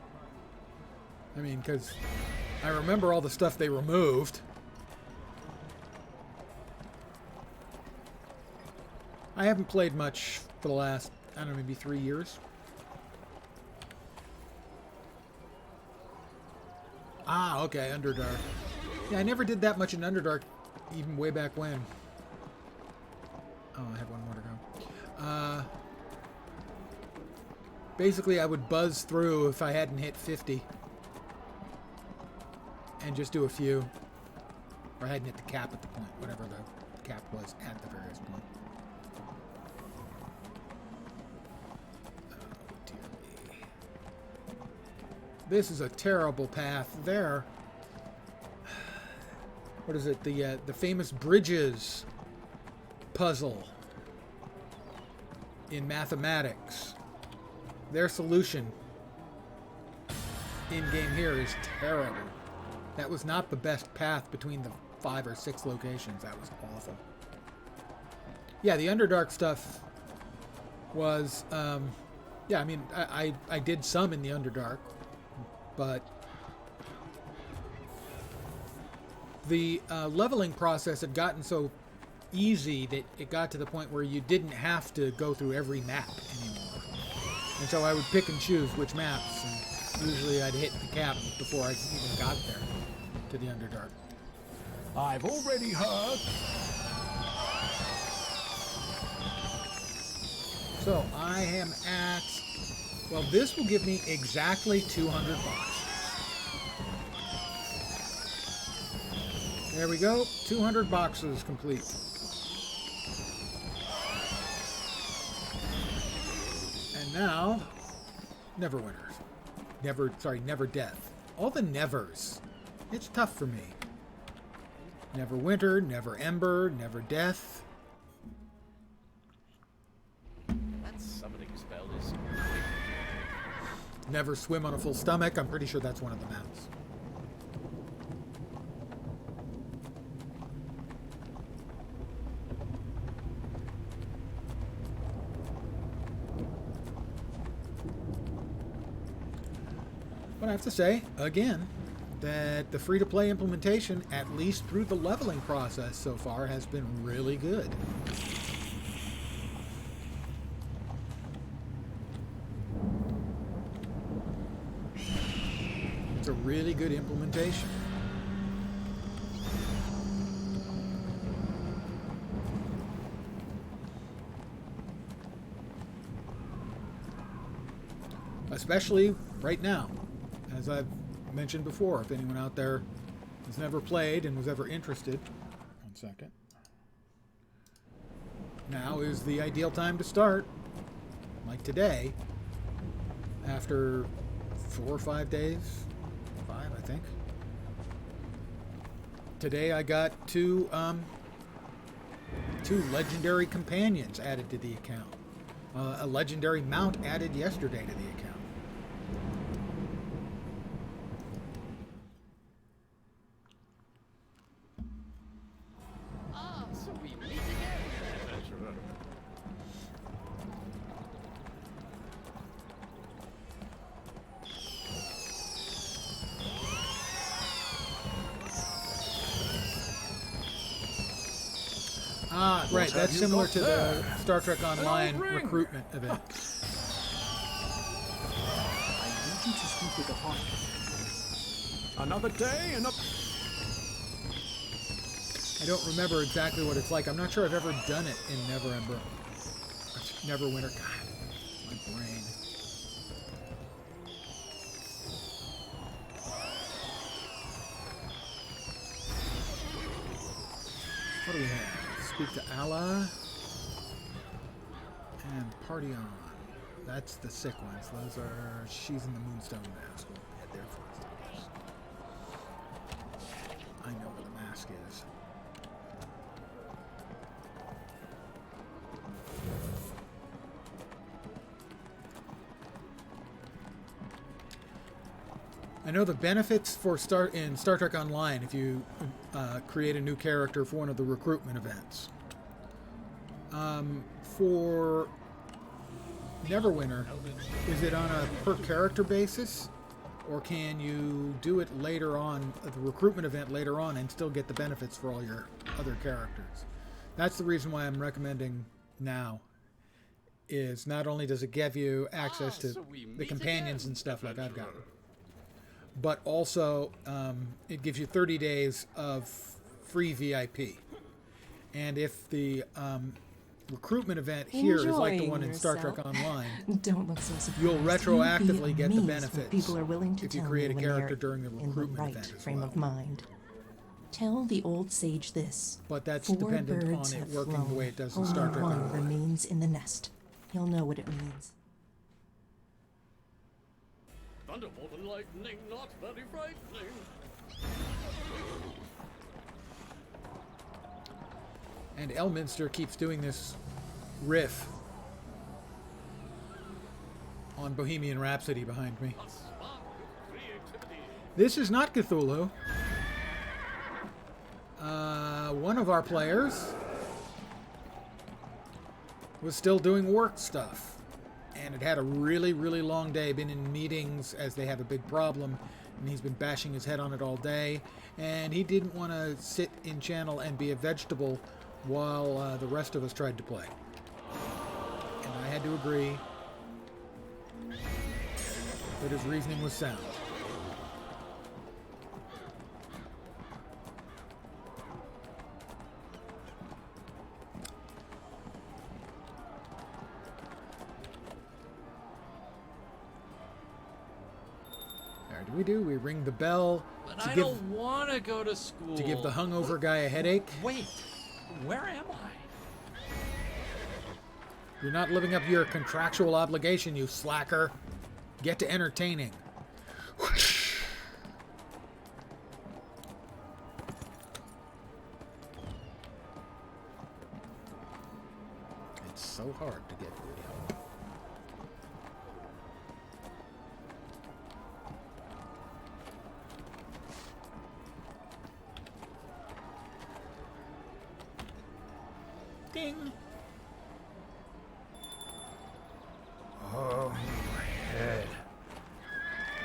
[SPEAKER 1] I mean, because I remember all the stuff they removed. I haven't played much for the last, I don't know, maybe 3 years. Ah, okay, Underdark. Yeah, I never did that much in Underdark, even way back when. Oh, I have 1 more to go. Basically, I would buzz through if I hadn't hit 50. And just do a few. Or I hadn't hit the cap at the point, whatever the cap was at the various point. Oh, dear me. This is a terrible path there. What is it? The famous bridges puzzle in mathematics. Their solution in-game here is terrible. That was not the best path between the 5 or 6 locations. That was awful. Yeah, the Underdark stuff was, yeah, I mean, I did some in the Underdark, but the leveling process had gotten so easy that it got to the point where you didn't have to go through every map anymore. And so I would pick and choose which maps, and usually I'd hit the cap before I even got there to the Underdark.
[SPEAKER 6] I've already heard.
[SPEAKER 1] So I am at, well, this will give me exactly 200 bucks. There we go, 200 boxes complete. And now, Neverwinter. Neverdeath. All the nevers. It's tough for me. Neverwinter, Neverember, Neverdeath.
[SPEAKER 3] That summoning spell is...
[SPEAKER 1] Never swim on a full stomach. I'm pretty sure that's one of the maps. But I have to say, again, that the free-to-play implementation, at least through the leveling process so far, has been really good. It's a really good implementation. Especially right now, as I've mentioned before, if anyone out there has never played and was ever interested. One second. Now is the ideal time to start, like today, after 4 or 5 days. 5, I think. Today I got two legendary companions added to the account. A legendary mount added yesterday to the account.
[SPEAKER 3] So we meet again, adventurer.
[SPEAKER 1] Ah, right.
[SPEAKER 6] have
[SPEAKER 1] That's
[SPEAKER 6] you
[SPEAKER 1] similar
[SPEAKER 6] got
[SPEAKER 1] to the
[SPEAKER 6] there?
[SPEAKER 1] Star Trek Online
[SPEAKER 6] ring.
[SPEAKER 1] recruitment event.
[SPEAKER 6] I need you to speak with the heart. Another day, and
[SPEAKER 1] I don't remember exactly what it's like. I'm not sure I've ever done it in Neverwinter. God, my brain. What do we have? Speak to Allah. And party on. That's the sick ones. Those are... She's in the Moonstone mask. We'll head there first, I guess. I know where the mask is. I know the benefits for Star Trek Online if you create a new character for one of the recruitment events. For Neverwinter, is it on a per character basis, or can you do it later on at the recruitment event later on and still get the benefits for all your other characters? That's the reason why I'm recommending now. Is not only does it give you access to the companions and stuff like I've got, but also it gives you 30 days of free VIP. And if the recruitment event here is like the one in Star Trek Online,
[SPEAKER 8] Don't look so surprised.
[SPEAKER 1] you'll retroactively
[SPEAKER 8] You'd be
[SPEAKER 1] get the
[SPEAKER 8] amazed
[SPEAKER 1] benefits
[SPEAKER 8] what people are willing to
[SPEAKER 1] if you
[SPEAKER 8] tell
[SPEAKER 1] create a
[SPEAKER 8] when they're
[SPEAKER 1] character during the
[SPEAKER 8] in the
[SPEAKER 1] recruitment
[SPEAKER 8] right
[SPEAKER 1] event as
[SPEAKER 8] frame
[SPEAKER 1] well.
[SPEAKER 8] of mind. Tell the old sage this.
[SPEAKER 1] But that's
[SPEAKER 8] 4
[SPEAKER 1] dependent on
[SPEAKER 8] birds
[SPEAKER 1] it
[SPEAKER 8] have
[SPEAKER 1] working
[SPEAKER 8] flown.
[SPEAKER 1] the way it does in
[SPEAKER 8] Only
[SPEAKER 1] Star Trek
[SPEAKER 8] one
[SPEAKER 1] Online.
[SPEAKER 8] remains in the nest. He'll know what it means.
[SPEAKER 3] Thunderbolt and lightning, not very frightening.
[SPEAKER 1] And Elminster keeps doing this riff on Bohemian Rhapsody behind me.
[SPEAKER 3] A spark of creativity.
[SPEAKER 1] This is not Cthulhu. One of our players was still doing work stuff, and it had a really, really long day. Been in meetings as they have a big problem, and he's been bashing his head on it all day. And he didn't want to sit in channel and be a vegetable while the rest of us tried to play. And I had to agree that his reasoning was sound. We ring the bell
[SPEAKER 4] But
[SPEAKER 1] to
[SPEAKER 4] I
[SPEAKER 1] give
[SPEAKER 4] don't want to go to school.
[SPEAKER 1] the hungover guy a headache.
[SPEAKER 4] Wait, where am I?
[SPEAKER 1] You're not living up to your contractual obligation, you slacker. Get to entertaining. It's so hard to get good help. Ding.
[SPEAKER 6] oh, my head.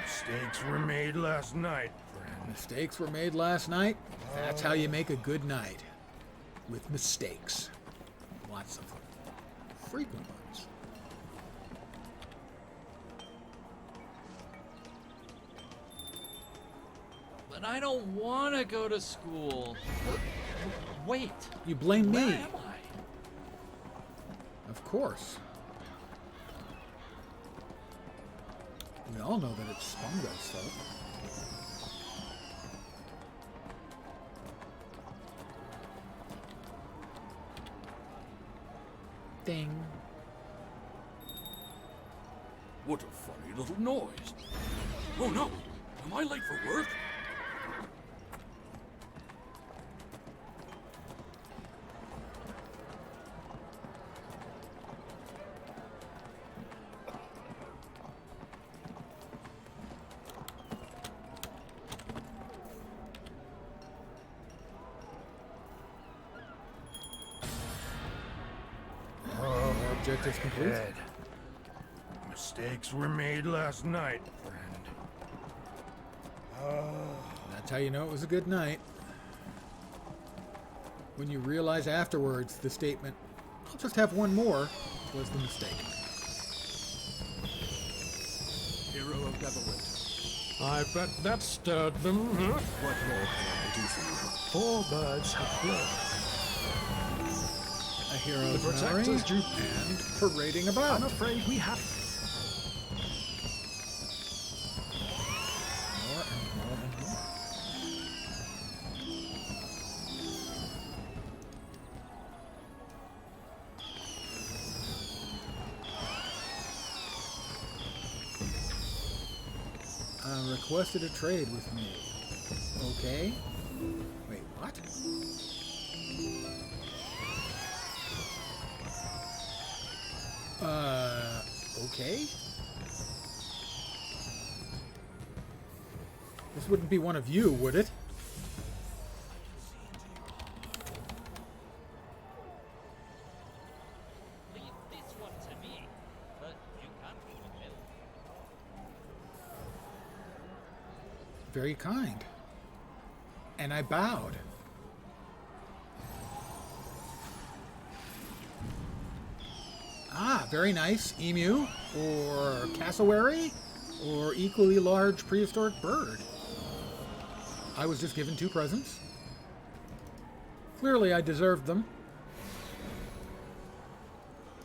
[SPEAKER 6] Mistakes were made last night, friend.
[SPEAKER 1] Mistakes were made last night. That's how you make a good night. With mistakes. Lots of them. Frequent ones.
[SPEAKER 11] But I don't want to go to school. Wait.
[SPEAKER 1] You blame me.
[SPEAKER 11] Where am I?
[SPEAKER 1] Of course. We all know that it's Spongo's fault. Ding.
[SPEAKER 4] What a funny little noise. Oh no! Am I late for work?
[SPEAKER 1] Objective complete.
[SPEAKER 6] Dead. Mistakes were made last night, friend.
[SPEAKER 1] That's how you know it was a good night. When you realize afterwards the statement, I'll just have one more, was the mistake.
[SPEAKER 6] Hero of Neverwinter. I bet that stirred them, huh? What more can I do for you? 4 birds have flown.
[SPEAKER 1] A hero's
[SPEAKER 6] The protector's
[SPEAKER 1] memory
[SPEAKER 6] due.
[SPEAKER 1] and parading about.
[SPEAKER 6] I'm afraid we have...
[SPEAKER 1] More and more and more. Requested a trade with me. Okay. Wait, what? Okay. This wouldn't be one of you, would it?
[SPEAKER 11] Leave this one to me, but you can't go to milk.
[SPEAKER 1] Very kind. And I bowed. Ah, very nice. Emu, or cassowary, or equally large prehistoric bird. I was just given 2 presents. Clearly I deserved them.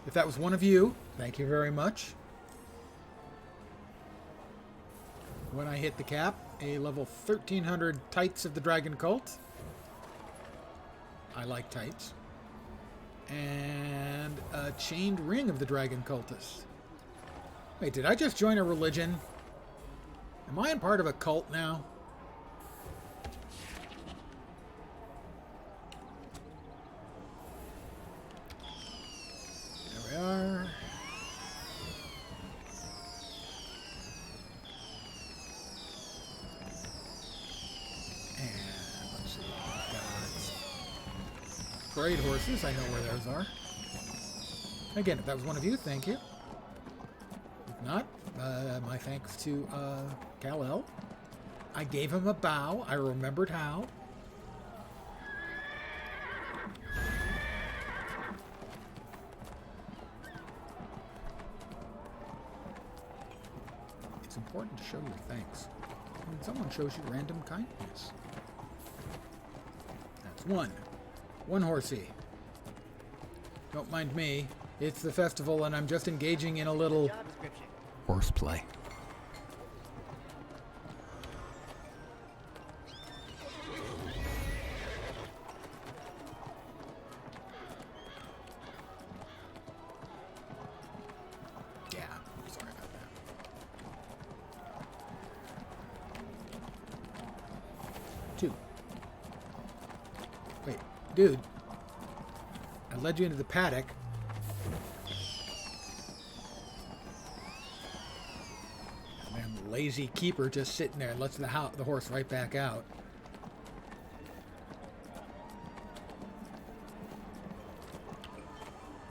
[SPEAKER 1] If that was one of you, thank you very much. When I hit the cap, a level 1300 Tights of the Dragon Cult. I like tights. And a chained ring of the Dragon Cultist. Wait, did I just join a religion? Am I a part of a cult now? There we are. Parade horses, I know where those are. Again, if that was one of you, thank you. If not, my thanks to Kal-El. I gave him a bow. I remembered how. It's important to show your thanks when someone shows you random kindness. That's one. One horsey. Don't mind me. It's the festival and I'm just engaging in a little horseplay. Yeah, sorry about that. Two. Wait. Dude, I led you into the paddock. Man, the lazy keeper just sitting there lets the horse right back out.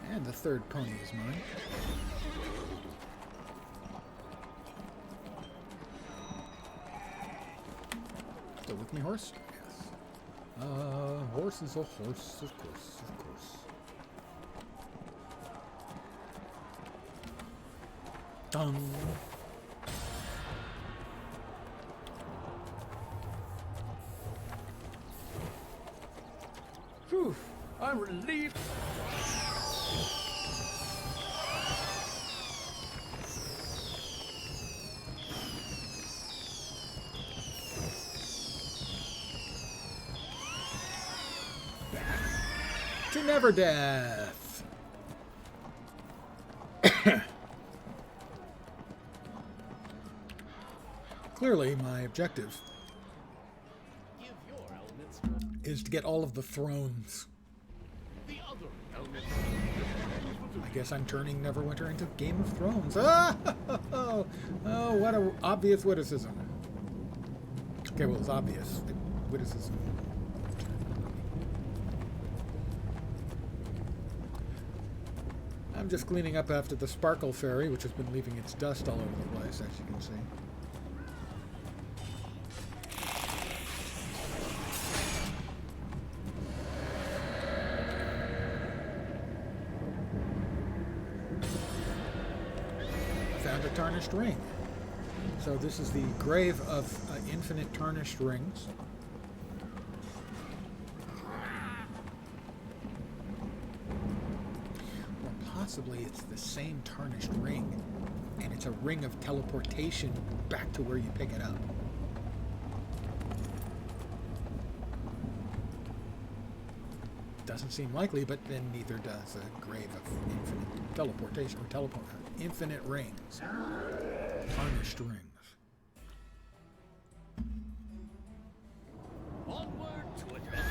[SPEAKER 1] And the third pony is mine. Still with me, horse? Yes. Horse is a horse, of course, of course. Dun.
[SPEAKER 6] Phew, I'm relieved.
[SPEAKER 1] To never death. Clearly, my objective is to get all of the thrones. I guess I'm turning Neverwinter into Game of Thrones. Oh, what an obvious witticism. Okay, well, it's obvious witticism. I'm just cleaning up after the Sparkle Fairy, which has been leaving its dust all over the place, as you can see. Found a tarnished ring. So this is the grave of infinite tarnished rings. Possibly it's the same tarnished ring, and it's a ring of teleportation back to where you pick it up. Doesn't seem likely, but then neither does a grave of infinite teleportation or infinite rings. Tarnished rings.
[SPEAKER 3] Onward to adventure.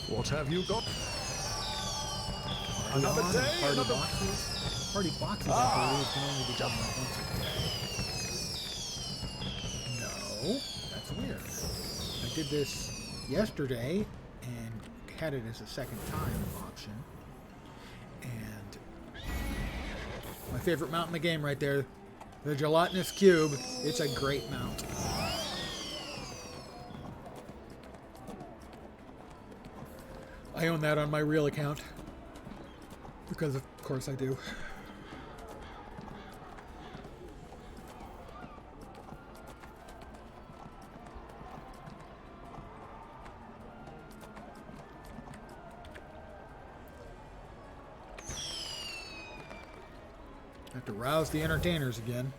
[SPEAKER 6] What have you got?
[SPEAKER 1] Party
[SPEAKER 6] Another
[SPEAKER 1] on,
[SPEAKER 6] day,
[SPEAKER 1] party
[SPEAKER 6] another...
[SPEAKER 1] boxes. Party boxes, I believe, can only be done once a day. No, that's weird. I did this yesterday and had it as a second time option. And my favorite mount in the game right there, the gelatinous cube. It's a great mount. I own that on my real account. Because of course I do. Have to rouse the entertainers again.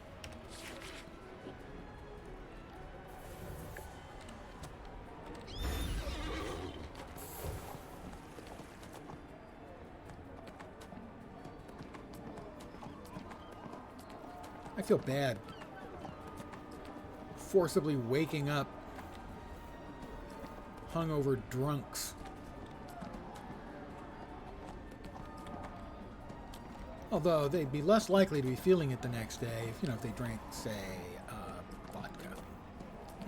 [SPEAKER 1] I feel bad forcibly waking up hungover drunks. Although they'd be less likely to be feeling it the next day if, if they drank, say, vodka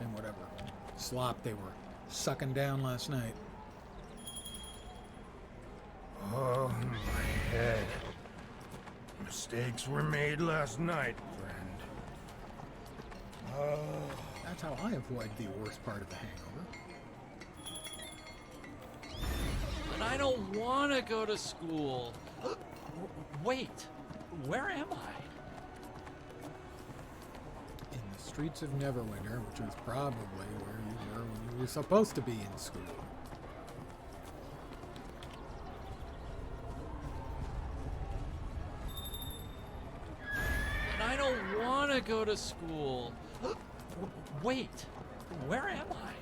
[SPEAKER 1] and whatever slop they were sucking down last night.
[SPEAKER 6] Oh, my head. Mistakes were made last night, friend.
[SPEAKER 1] That's how I avoid the worst part of the hangover.
[SPEAKER 11] But I don't want to go to school. Wait, where am I?
[SPEAKER 1] In the streets of Neverwinter, which was probably where you were when you were supposed to be in school.
[SPEAKER 11] But I don't want to go to school. Wait, where am I?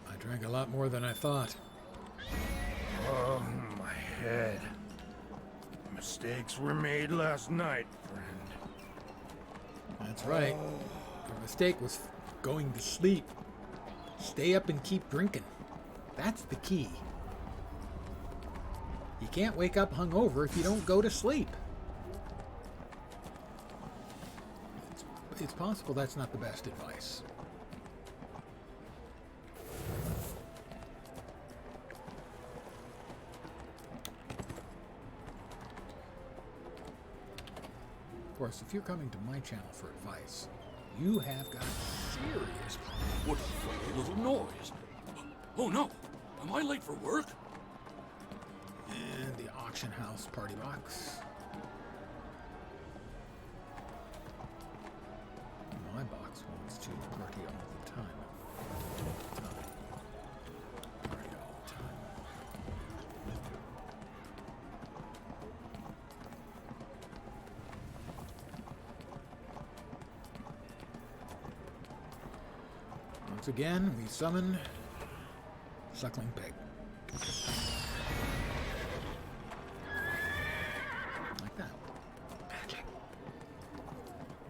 [SPEAKER 1] I drank a lot more than I thought.
[SPEAKER 6] Oh, my head. Mistakes were made last night, friend.
[SPEAKER 1] That's right. Your mistake was going to sleep. Stay up and keep drinking. That's the key. You can't wake up hungover if you don't go to sleep. it's possible that's not the best advice. Of course, if you're coming to my channel for advice, you have got serious problems.
[SPEAKER 4] What a funny little noise. Oh no! Am I late for work?
[SPEAKER 1] And the auction house party box. My box wants to party all the time. Party all the time. Once again, we summon Suckling Pig. Like that. Magic.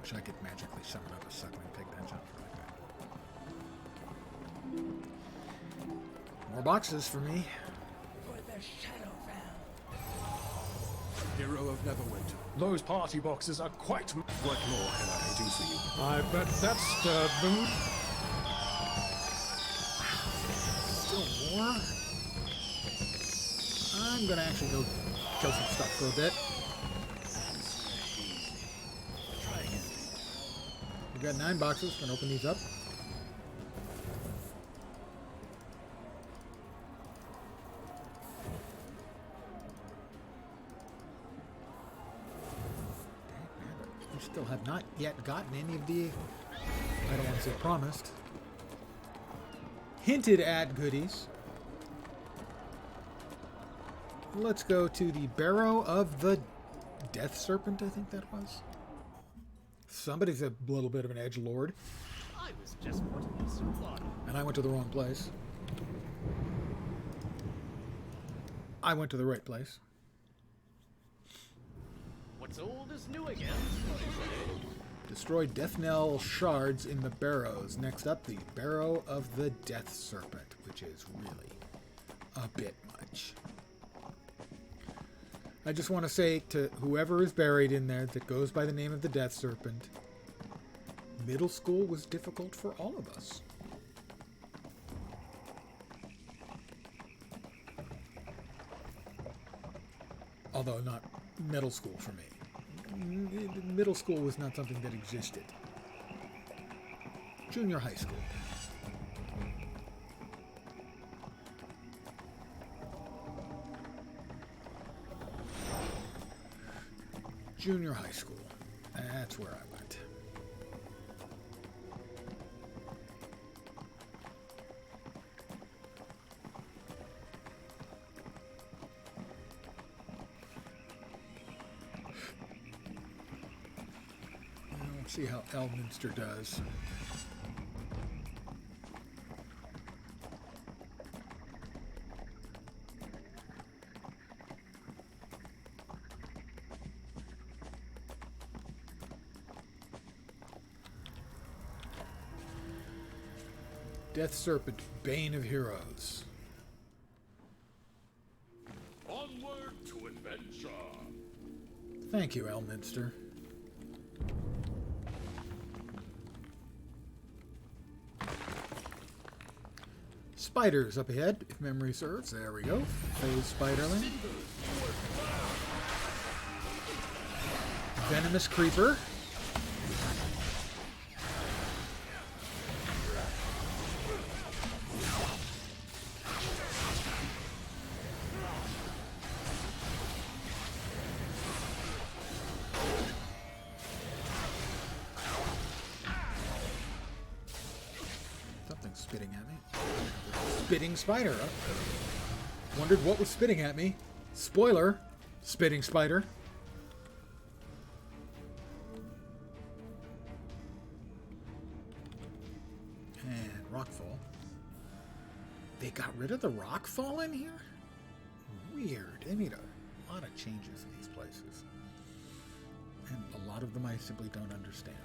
[SPEAKER 1] Wish I could magically summon up a Suckling Pig. That sounds really good. More boxes for me.
[SPEAKER 7] For the Shadowfell.
[SPEAKER 6] Hero of Neverwinter. Those party boxes are quite... What more can I do for you? I bet that stirred them.
[SPEAKER 1] Still more? I'm gonna actually go kill some stuff for a bit.
[SPEAKER 4] Try again.
[SPEAKER 1] We've got 9 boxes. Gonna open these up. We still have not yet gotten any of the, I don't want to say promised, hinted at goodies. Let's go to the Barrow of the Death Serpent, I think that was. Somebody's a little bit of an edgelord.
[SPEAKER 3] I was just putting a suit on.
[SPEAKER 1] And I went to the wrong place. I went to the right place.
[SPEAKER 3] What's old is new again.
[SPEAKER 1] Destroy Death Knell shards in the barrows. Next up, the Barrow of the Death Serpent, which is really a bit much. I just want to say to whoever is buried in there that goes by the name of the Death Serpent, middle school was difficult for all of us. Although not middle school for me. Middle school was not something that existed. Junior high school. Junior high school. That's where I went. Let's see how Elminster does. Death Serpent, Bane of Heroes.
[SPEAKER 4] Onward to adventure.
[SPEAKER 1] Thank you, Elminster. Spiders up ahead, if memory serves. There we go. Phase Spiderling. Venomous Creeper. Something's spitting at me. Spitting spider. Wondered what was spitting at me. Spoiler, spitting spider. And rockfall. They got rid of the rockfall in here? Weird. They made a lot of changes in these places. And a lot of them I simply don't understand.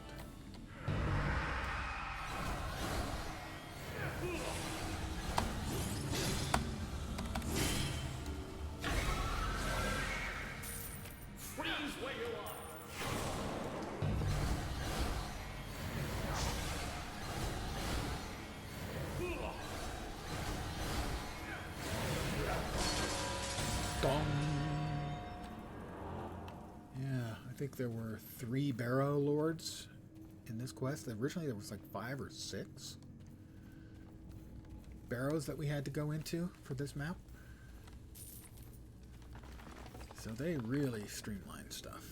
[SPEAKER 1] think there were 3 Barrow Lords in this quest. Originally there was like 5 or 6 barrows that we had to go into for this map. So they really streamlined stuff.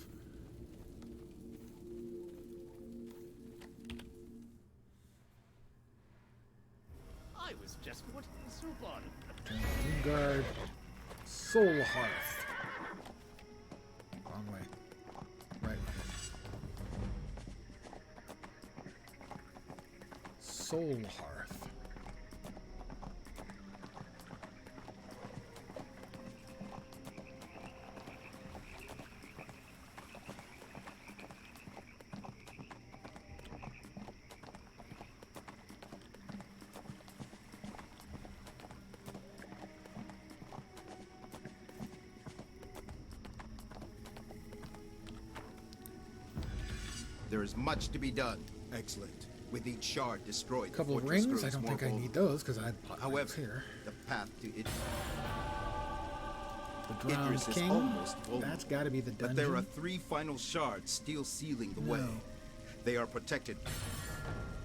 [SPEAKER 3] I was just putting soup on.
[SPEAKER 1] Guard, Soul Hearth. Wrong way. Right way. Soul Hearth.
[SPEAKER 12] There is much to be done. Excellent. With each shard destroyed,
[SPEAKER 1] A couple of
[SPEAKER 12] the fortress
[SPEAKER 1] rings. I
[SPEAKER 12] grows
[SPEAKER 1] don't
[SPEAKER 12] more
[SPEAKER 1] think I need
[SPEAKER 12] vulnerable.
[SPEAKER 1] those because I had pot
[SPEAKER 12] However,
[SPEAKER 1] here.
[SPEAKER 12] the path to it.
[SPEAKER 1] The Drowned
[SPEAKER 12] Idris is
[SPEAKER 1] King.
[SPEAKER 12] almost vulnerable.
[SPEAKER 1] That's got to be the dungeon.
[SPEAKER 12] But there are 3 final shards still sealing the way. They are protected.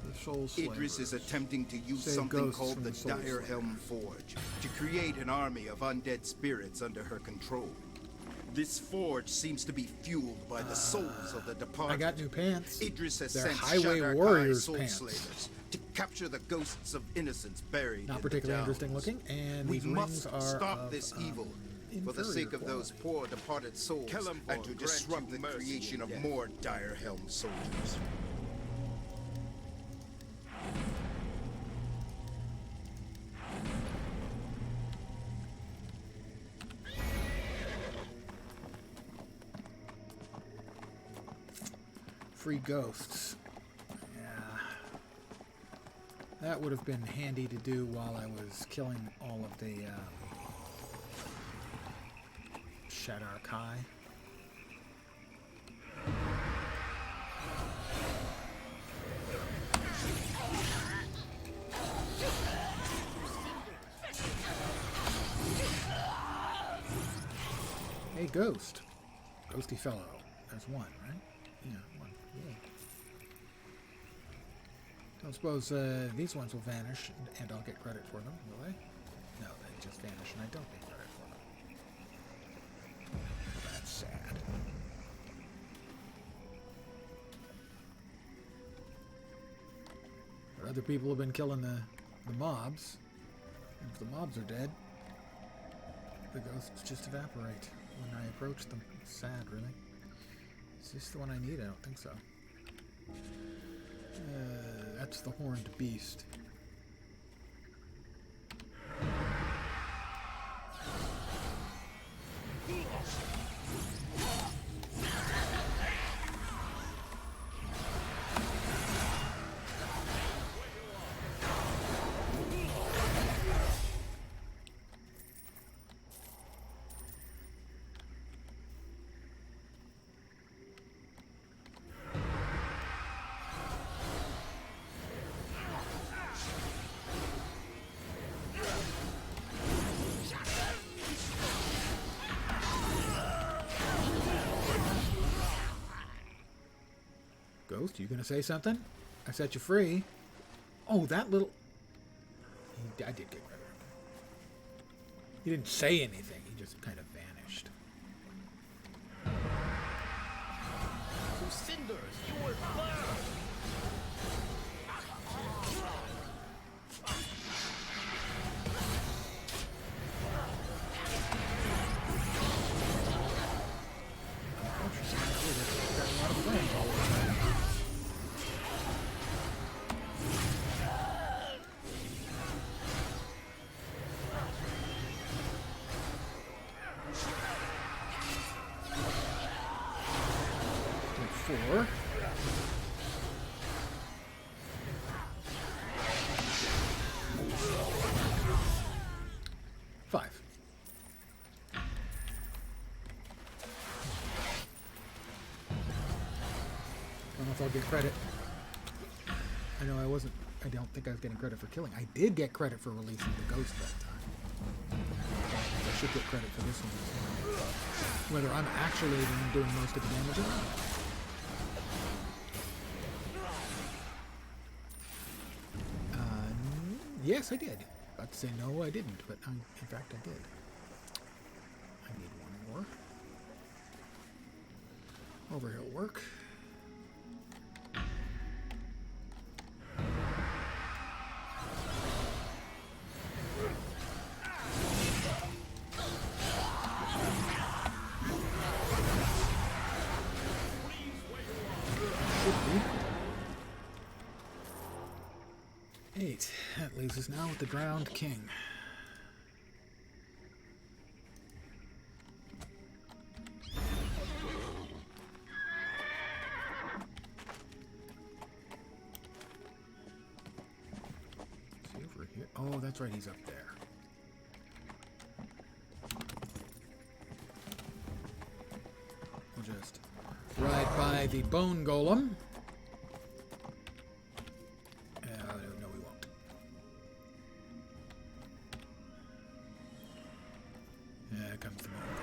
[SPEAKER 1] The Soul
[SPEAKER 12] Idris is
[SPEAKER 1] Slavers.
[SPEAKER 12] attempting to use
[SPEAKER 1] Save
[SPEAKER 12] something
[SPEAKER 1] ghosts
[SPEAKER 12] called
[SPEAKER 1] from
[SPEAKER 12] the
[SPEAKER 1] the Soul
[SPEAKER 12] Dire Helm Forge to create an army of undead spirits under her control. This forge seems to be fueled by the souls of the departed.
[SPEAKER 1] I got new pants.
[SPEAKER 12] Idris has
[SPEAKER 1] They're
[SPEAKER 12] sent
[SPEAKER 1] Highway
[SPEAKER 12] Shaddai
[SPEAKER 1] Warriors
[SPEAKER 12] soul
[SPEAKER 1] pants.
[SPEAKER 12] slavers to capture the ghosts of innocents buried
[SPEAKER 1] Not
[SPEAKER 12] in
[SPEAKER 1] particularly
[SPEAKER 12] the
[SPEAKER 1] interesting
[SPEAKER 12] downs.
[SPEAKER 1] looking, and
[SPEAKER 12] We
[SPEAKER 1] these rings
[SPEAKER 12] must
[SPEAKER 1] are
[SPEAKER 12] stop
[SPEAKER 1] of,
[SPEAKER 12] this evil for the
[SPEAKER 1] inferior
[SPEAKER 12] sake of those
[SPEAKER 1] quality.
[SPEAKER 12] poor departed souls
[SPEAKER 3] Kellenborg
[SPEAKER 12] and to
[SPEAKER 3] grant
[SPEAKER 12] disrupt
[SPEAKER 3] you
[SPEAKER 12] the
[SPEAKER 3] mercy
[SPEAKER 12] creation of
[SPEAKER 3] in death.
[SPEAKER 12] more Dire Helm soldiers.
[SPEAKER 1] Free ghosts. Yeah. That would have been handy to do while I was killing all of the Shaddai Kai. Hey, Ghost. Ghosty fellow. There's one, right? Yeah, one. Yay. Don't suppose these ones will vanish and I'll get credit for them, will they? No, they just vanish and I don't get credit for them. That's sad. But other people have been killing the mobs. And if the mobs are dead, the ghosts just evaporate when I approach them. It's sad, really. Is this the one I need? I don't think so. That's the horned beast. Ghost, you gonna say something? I set you free. Oh, that little... I did get credit. He didn't say anything. He just kind of vanished.
[SPEAKER 3] To cinders, you will burn!
[SPEAKER 1] Four. Five. I don't know if I'll get credit. I know I wasn't. I don't think I was getting credit for killing. I did get credit for releasing the ghost that time. I should get credit for this one as well. Whether I'm actually doing most of the damage or not. Yes, I did. About to say no, I didn't, but in fact I did. I need one more. Over here will work. Eight. That leaves us now with the drowned king. See over here. Oh, that's right, he's up there. We'll just ride by the bone golem. No, we won't. There comes the bone golem.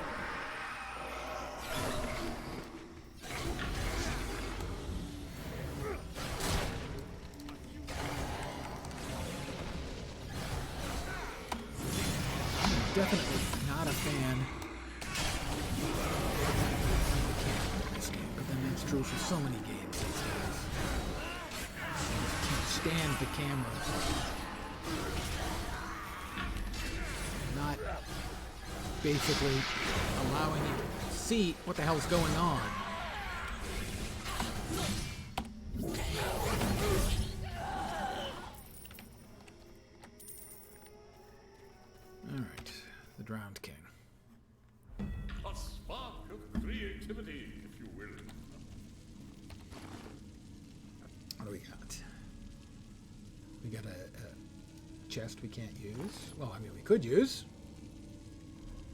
[SPEAKER 1] I'm definitely not a fan of this game, but then that's true for so many games these days. I can't stand the camera. Not basically allowing you to see what the hell's going on. Alright, the drowned king.
[SPEAKER 3] A spark of creativity, if you will.
[SPEAKER 1] What do we got? We got a chest we can't use. Well, I mean, we could use.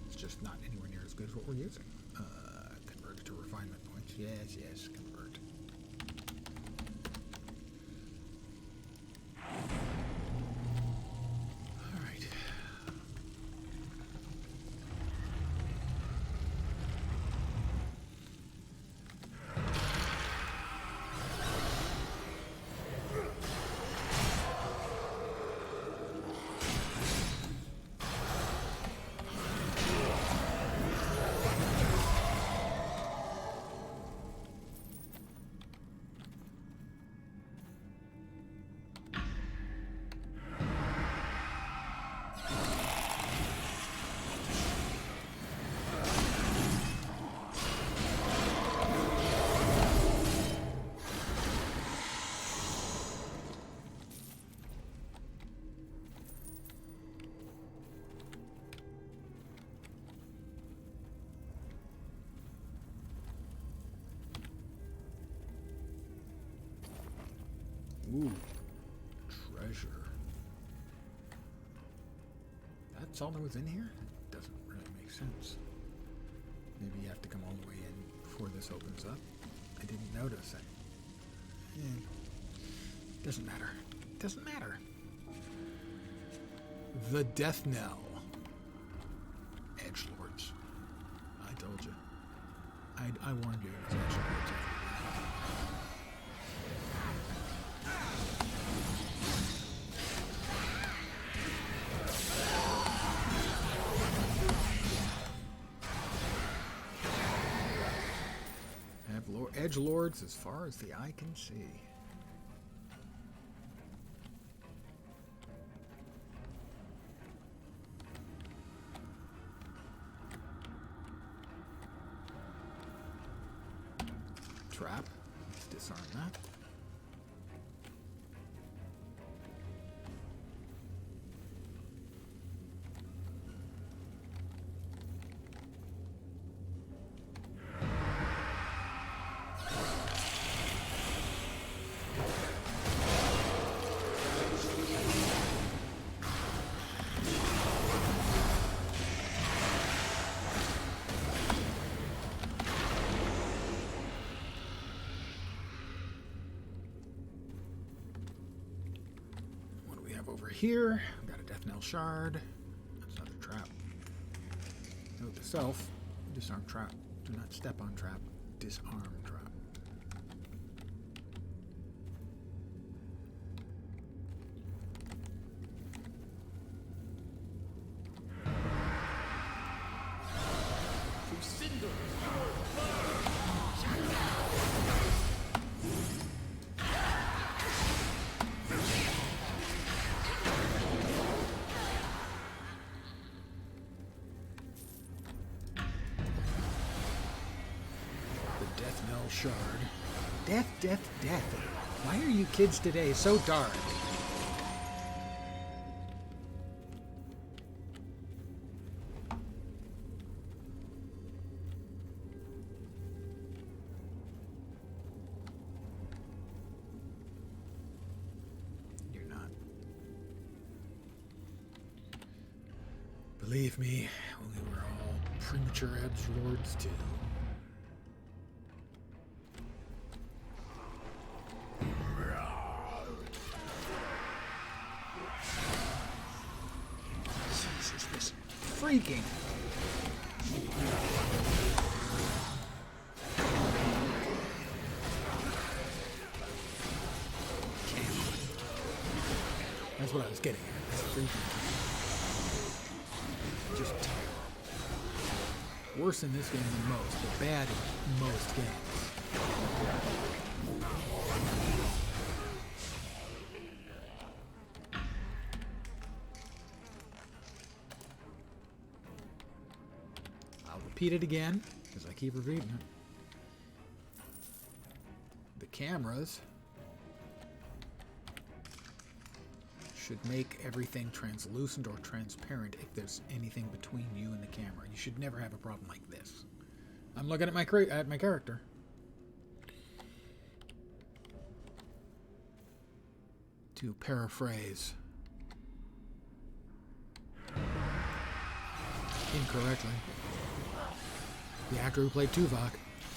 [SPEAKER 1] It's just not anywhere near as good as what we're using. Convert it to refinement points. Yes, yes, convert. All right. Ooh, treasure. That's all that was in here? That doesn't really make sense. Maybe you have to come all the way in before this opens up. I didn't notice. Doesn't matter. Doesn't matter. The death knell. Edgelords. I told you. I warned you it was edgelords. Edgelords as far as the eye can see. Trap. Let's disarm that. Over here, we've got a death knell shard. That's another trap. Note to self, Disarm trap. Do not step on trap. Disarm trap. Shard. Death, death, death. Why are you kids today so dark? You're not. Believe me, we were all premature edgelords too. Freaking. That's what I was getting at. It's freaking. Just terrible. Worse in this game than most, but bad in most games. Repeat it again, because I keep repeating it. The cameras should make everything translucent or transparent if there's anything between you and the camera. You should never have a problem like this. I'm looking at my character. To paraphrase incorrectly. The actor who played Tuvok.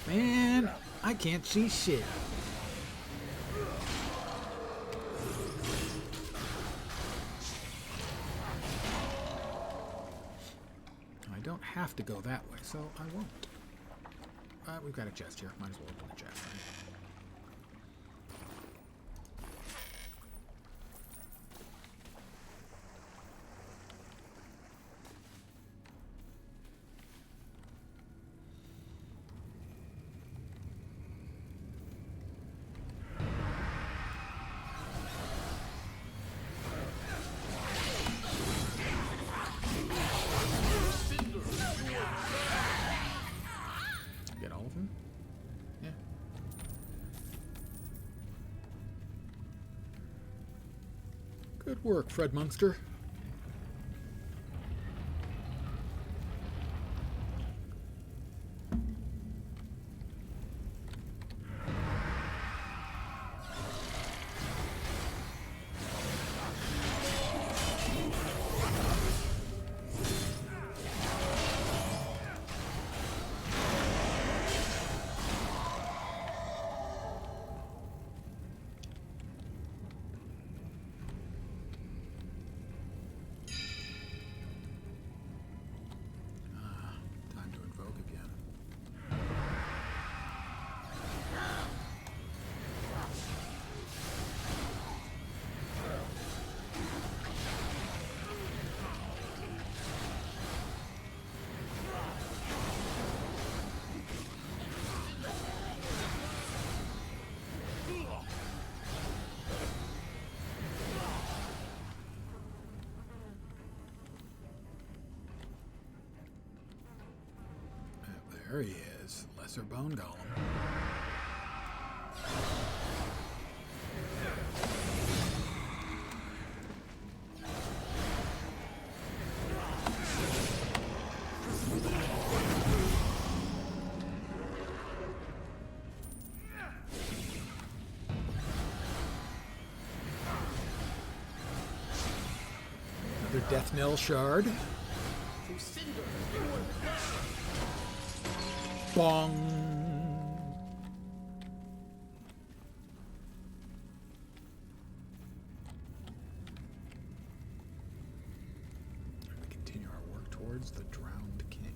[SPEAKER 1] Man, I can't see shit. I don't have to go that way, so I won't. We've got a chest here. Might as well open the chest, right? Good work, Fred Munster. There he is, Lesser Bone Golem. Another Death Knell shard. Bong. We continue our work towards the drowned king.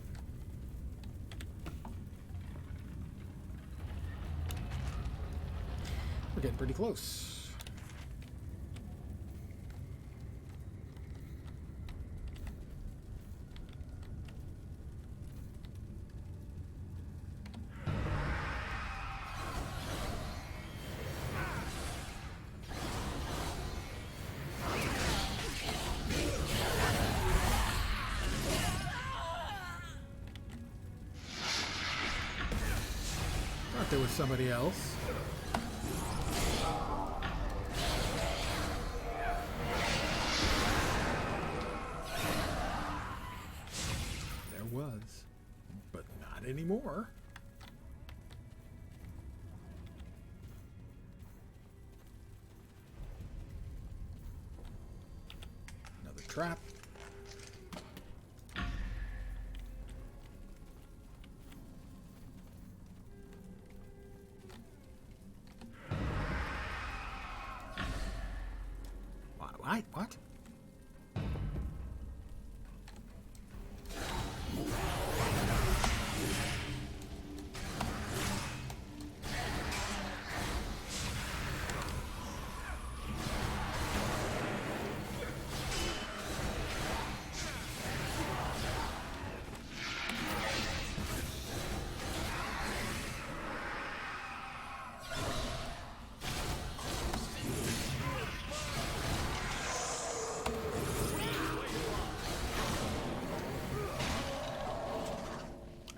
[SPEAKER 1] getting pretty close. Thought there was somebody else. There was, but not anymore. Another trap. What?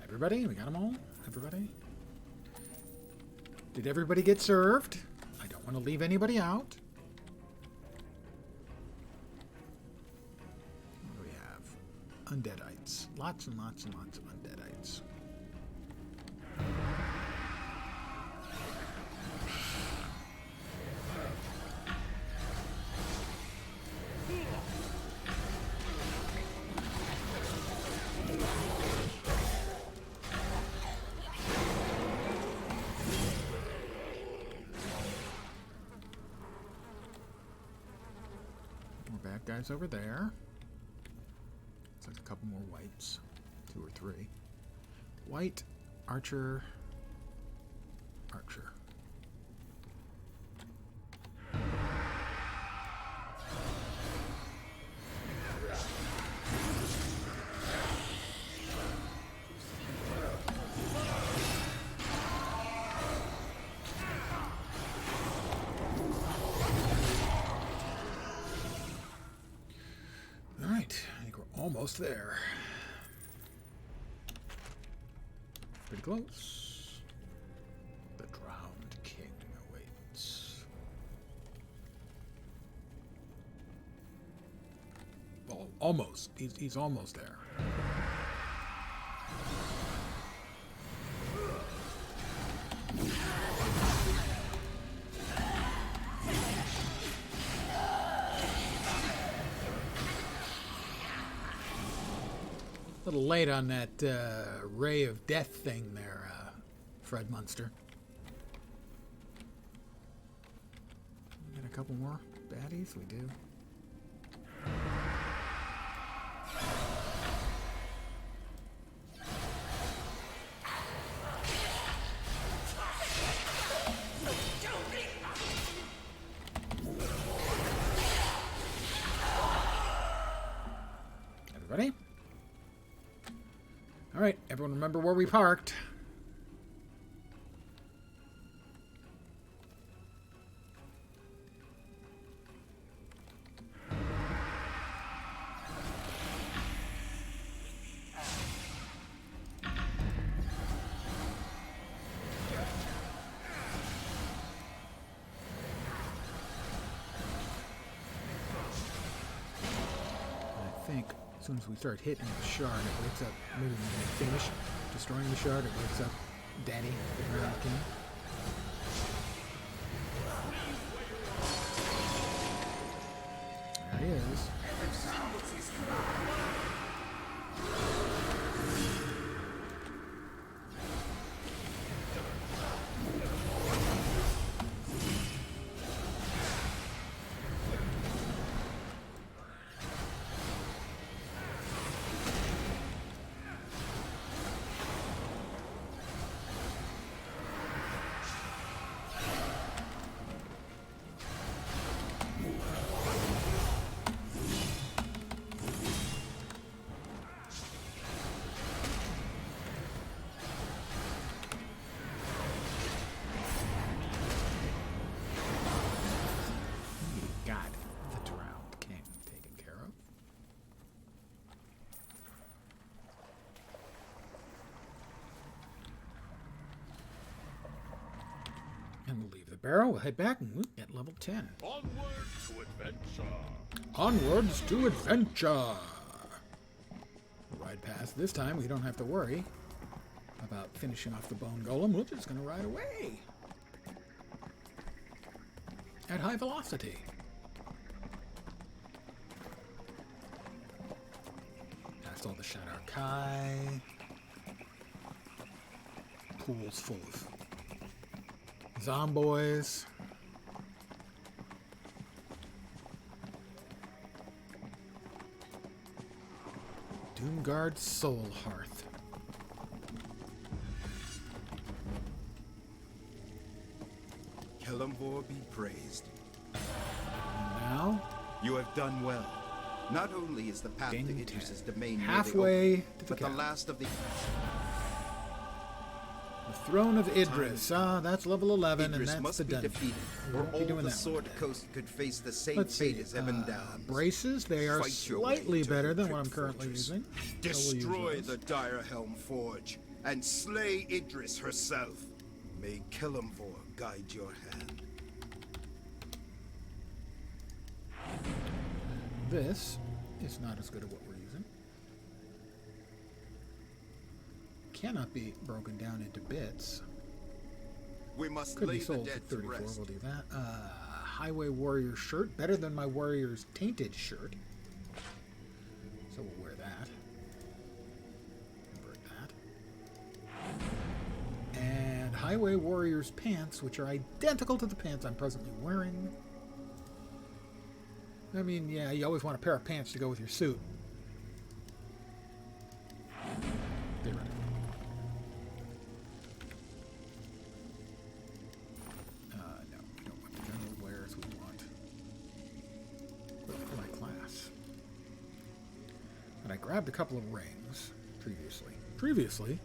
[SPEAKER 1] Everybody? We got them all? Everybody? Did everybody get served? I don't want to leave anybody out. What do we have? Undeadites. Lots and lots and lots of undeadites. Bad guys over there. Looks like a couple more whites. 2 or 3. White, archer, archer. Almost there. Pretty close. The drowned king awaits. Well, almost. He's almost there. A little late on that ray of death thing there, Fred Munster. We got a couple more baddies? We do. Everybody? All right, everyone remember where we parked. I think as soon as we start hitting the shard, it wakes up. Maybe we're going to finish destroying the shard. It wakes up Daddy, the Grand King. There he is. And we'll leave the barrel. We'll head back and we'll get level 10.
[SPEAKER 3] Onward to adventure.
[SPEAKER 1] Onwards to adventure. Ride past. This time we don't have to worry about finishing off the bone golem. We're just going to ride away at high velocity. Past all the Shadow Kai. Pools full of zomboys. Doomguard Soul Hearth.
[SPEAKER 12] Kelemvor be praised.
[SPEAKER 1] Now,
[SPEAKER 12] you have done well. Not only is the path to Idris's domain
[SPEAKER 1] halfway
[SPEAKER 12] open,
[SPEAKER 1] to the
[SPEAKER 12] but the
[SPEAKER 1] cap.
[SPEAKER 12] last of the
[SPEAKER 1] Throne of Idris. That's level 11,
[SPEAKER 12] Idris
[SPEAKER 1] and that's
[SPEAKER 12] must
[SPEAKER 1] the
[SPEAKER 12] be
[SPEAKER 1] dungeon.
[SPEAKER 12] defeated,
[SPEAKER 1] We
[SPEAKER 12] or
[SPEAKER 1] won't be
[SPEAKER 12] all
[SPEAKER 1] doing
[SPEAKER 12] the
[SPEAKER 1] that
[SPEAKER 12] Sword
[SPEAKER 1] one.
[SPEAKER 12] Coast could face the same
[SPEAKER 1] Let's see.
[SPEAKER 12] fate as Ebon Downs.
[SPEAKER 1] Braces, they are
[SPEAKER 12] Fight your way
[SPEAKER 1] slightly
[SPEAKER 12] to
[SPEAKER 1] better
[SPEAKER 12] the
[SPEAKER 1] than what I'm
[SPEAKER 12] Crypt
[SPEAKER 1] currently
[SPEAKER 12] Fortress.
[SPEAKER 1] using.
[SPEAKER 12] Destroy the Direhelm Forge and slay Idris herself. May Kelemvor guide your hand.
[SPEAKER 1] This is not as good as what we're using. Cannot be broken down into bits.
[SPEAKER 12] We must
[SPEAKER 1] Could
[SPEAKER 12] lay
[SPEAKER 1] be
[SPEAKER 12] the
[SPEAKER 1] sold for
[SPEAKER 12] dead to
[SPEAKER 1] 34.
[SPEAKER 12] rest.
[SPEAKER 1] We'll do that. Highway Warrior shirt. Better than my Warrior's Tainted shirt. So we'll wear that. Convert that. And Highway Warrior's pants, which are identical to the pants I'm presently wearing. I mean, yeah, you always want a pair of pants to go with your suit. Theoretically. No, we don't want the general wares. We want for my class. And I grabbed a couple of rings previously.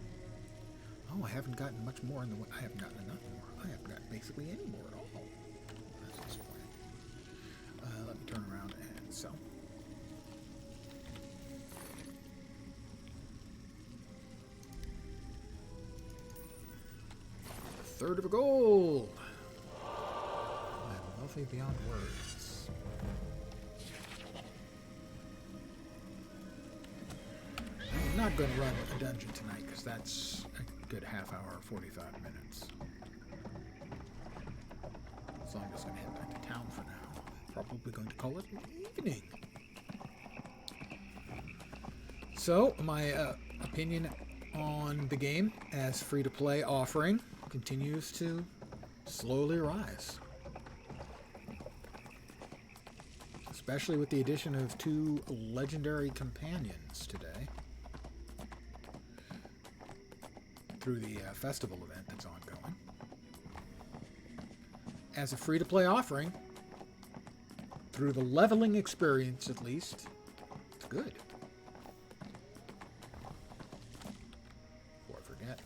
[SPEAKER 1] Oh, I haven't gotten much more in the way. I haven't gotten enough more. I haven't gotten basically any more at all. That's disappointing. Let me turn around and sell. A third of a gold. I'm wealthy beyond words. I'm not going to run a dungeon tonight because that's a good half hour, 45 minutes. So I'm just going to head back to town for now. Probably going to call it evening. So, my opinion on the game as free-to-play offering continues to slowly rise. Especially with the addition of 2 legendary companions today. Through the festival event that's ongoing. As a free-to-play offering, through the leveling experience at least, it's good. Before I forget.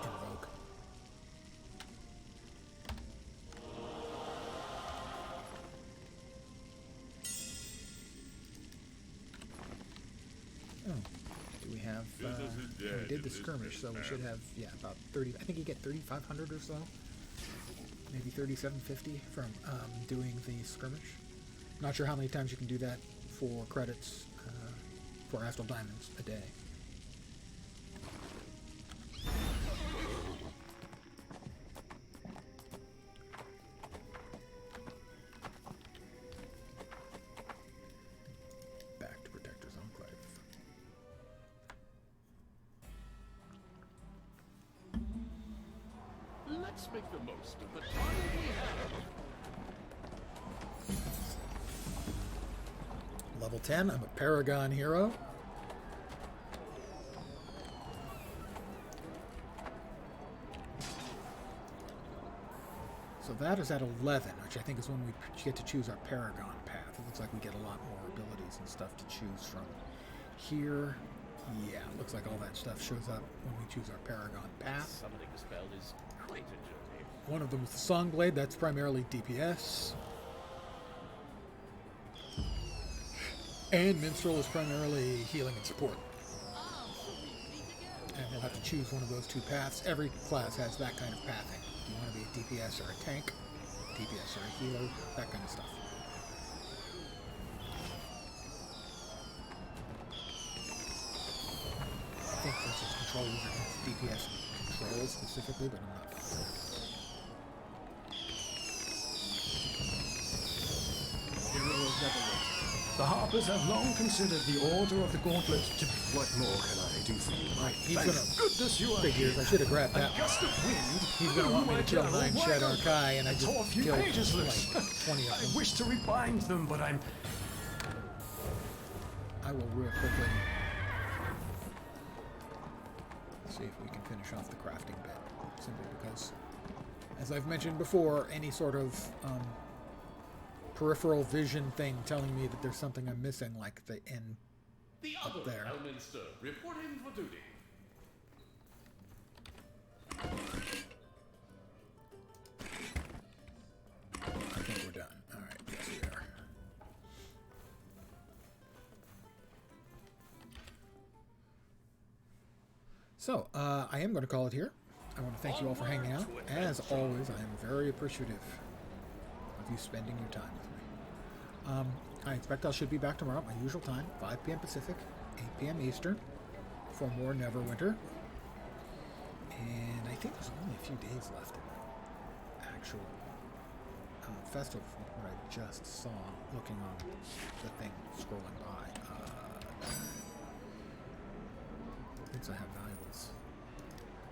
[SPEAKER 1] Invoke. Oh, do we have, we did the skirmish, so we should have, yeah, about 30, I think you get 3,500 or so. Maybe 3,750 from doing the skirmish. Not sure how many times you can do that for credits for Astral Diamonds a day. Back to Protector's Enclave.
[SPEAKER 3] Let's make the most of the time we have.
[SPEAKER 1] Level 10, I'm a Paragon hero. So that is at 11, which I think is when we get to choose our Paragon path. It looks like we get a lot more abilities and stuff to choose from here. Yeah, it looks like all that stuff shows up when we choose our Paragon path.
[SPEAKER 3] Summoning a spell is quite a journey.
[SPEAKER 1] One of them is the Songblade, that's primarily DPS. And Minstrel is primarily healing and support. And you'll have to choose one of those two paths. Every class has that kind of pathing. Do you want to be a DPS or a tank? DPS or a healer? That kind of stuff. I think versus controls against DPS controls specifically, but I'm not sure.
[SPEAKER 6] Hero of Neverwinter. The Harpers have long considered the Order of the Gauntlet to be... What more can I do for you?
[SPEAKER 1] Right, he's
[SPEAKER 6] Thank
[SPEAKER 1] gonna...
[SPEAKER 6] goodness you are
[SPEAKER 1] Figures, I should have grabbed that.
[SPEAKER 6] A gust of wind.
[SPEAKER 1] He's gonna want me to kill 9 Shadow Kai, and I just
[SPEAKER 6] tore a few
[SPEAKER 1] killed
[SPEAKER 6] pages loose.
[SPEAKER 1] like 20 of
[SPEAKER 6] I
[SPEAKER 1] them.
[SPEAKER 6] wish to rebind them, but I'm...
[SPEAKER 1] I will real quickly see if we can finish off the crafting bit. Simply because, as I've mentioned before, any sort of peripheral vision thing telling me that there's something I'm missing, like the inn up there.
[SPEAKER 3] Elminster, reporting for duty.
[SPEAKER 1] I think we're done. Alright, yes we are. So, I am going to call it here. I want to thank you all for hanging out. As always, I am very appreciative of you spending your time with me. I expect I should be back tomorrow at my usual time, 5 p.m. Pacific, 8 p.m. Eastern, for more Neverwinter. And I think there's only a few days left in the actual festival from what I just saw looking on the thing scrolling by. Since I have valuables.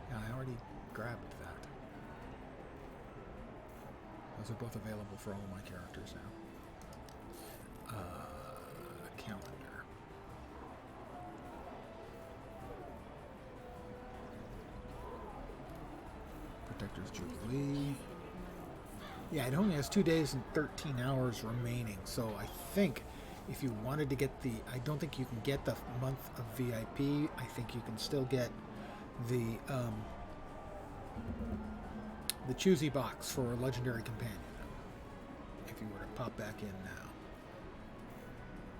[SPEAKER 1] Yeah, I already grabbed that. Those are both available for all my characters now. Calendar. Protector's Jubilee. Yeah, it only has 2 days and 13 hours remaining, so I think if you wanted to get the... I don't think you can get the month of VIP. I think you can still get the choosy box for a legendary companion, if you were to pop back in now.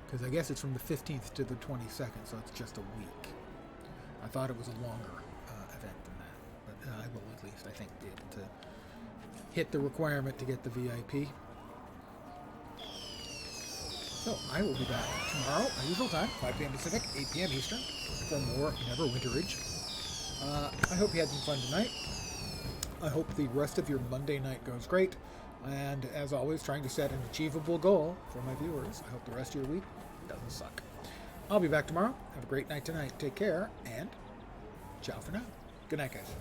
[SPEAKER 1] Because I guess it's from the 15th to the 22nd, so it's just a week. I thought it was a longer event than that, but I will at least, I think, be able to hit the requirement to get the VIP. So, I will be back tomorrow, my usual time, 5 p.m. Pacific, 8 p.m. Eastern, for more Neverwinterage. I hope you had some fun tonight. I hope the rest of your Monday night goes great. And as always, trying to set an achievable goal for my viewers. I hope the rest of your week doesn't suck. I'll be back tomorrow. Have a great night tonight. Take care, and ciao for now. Good night, guys.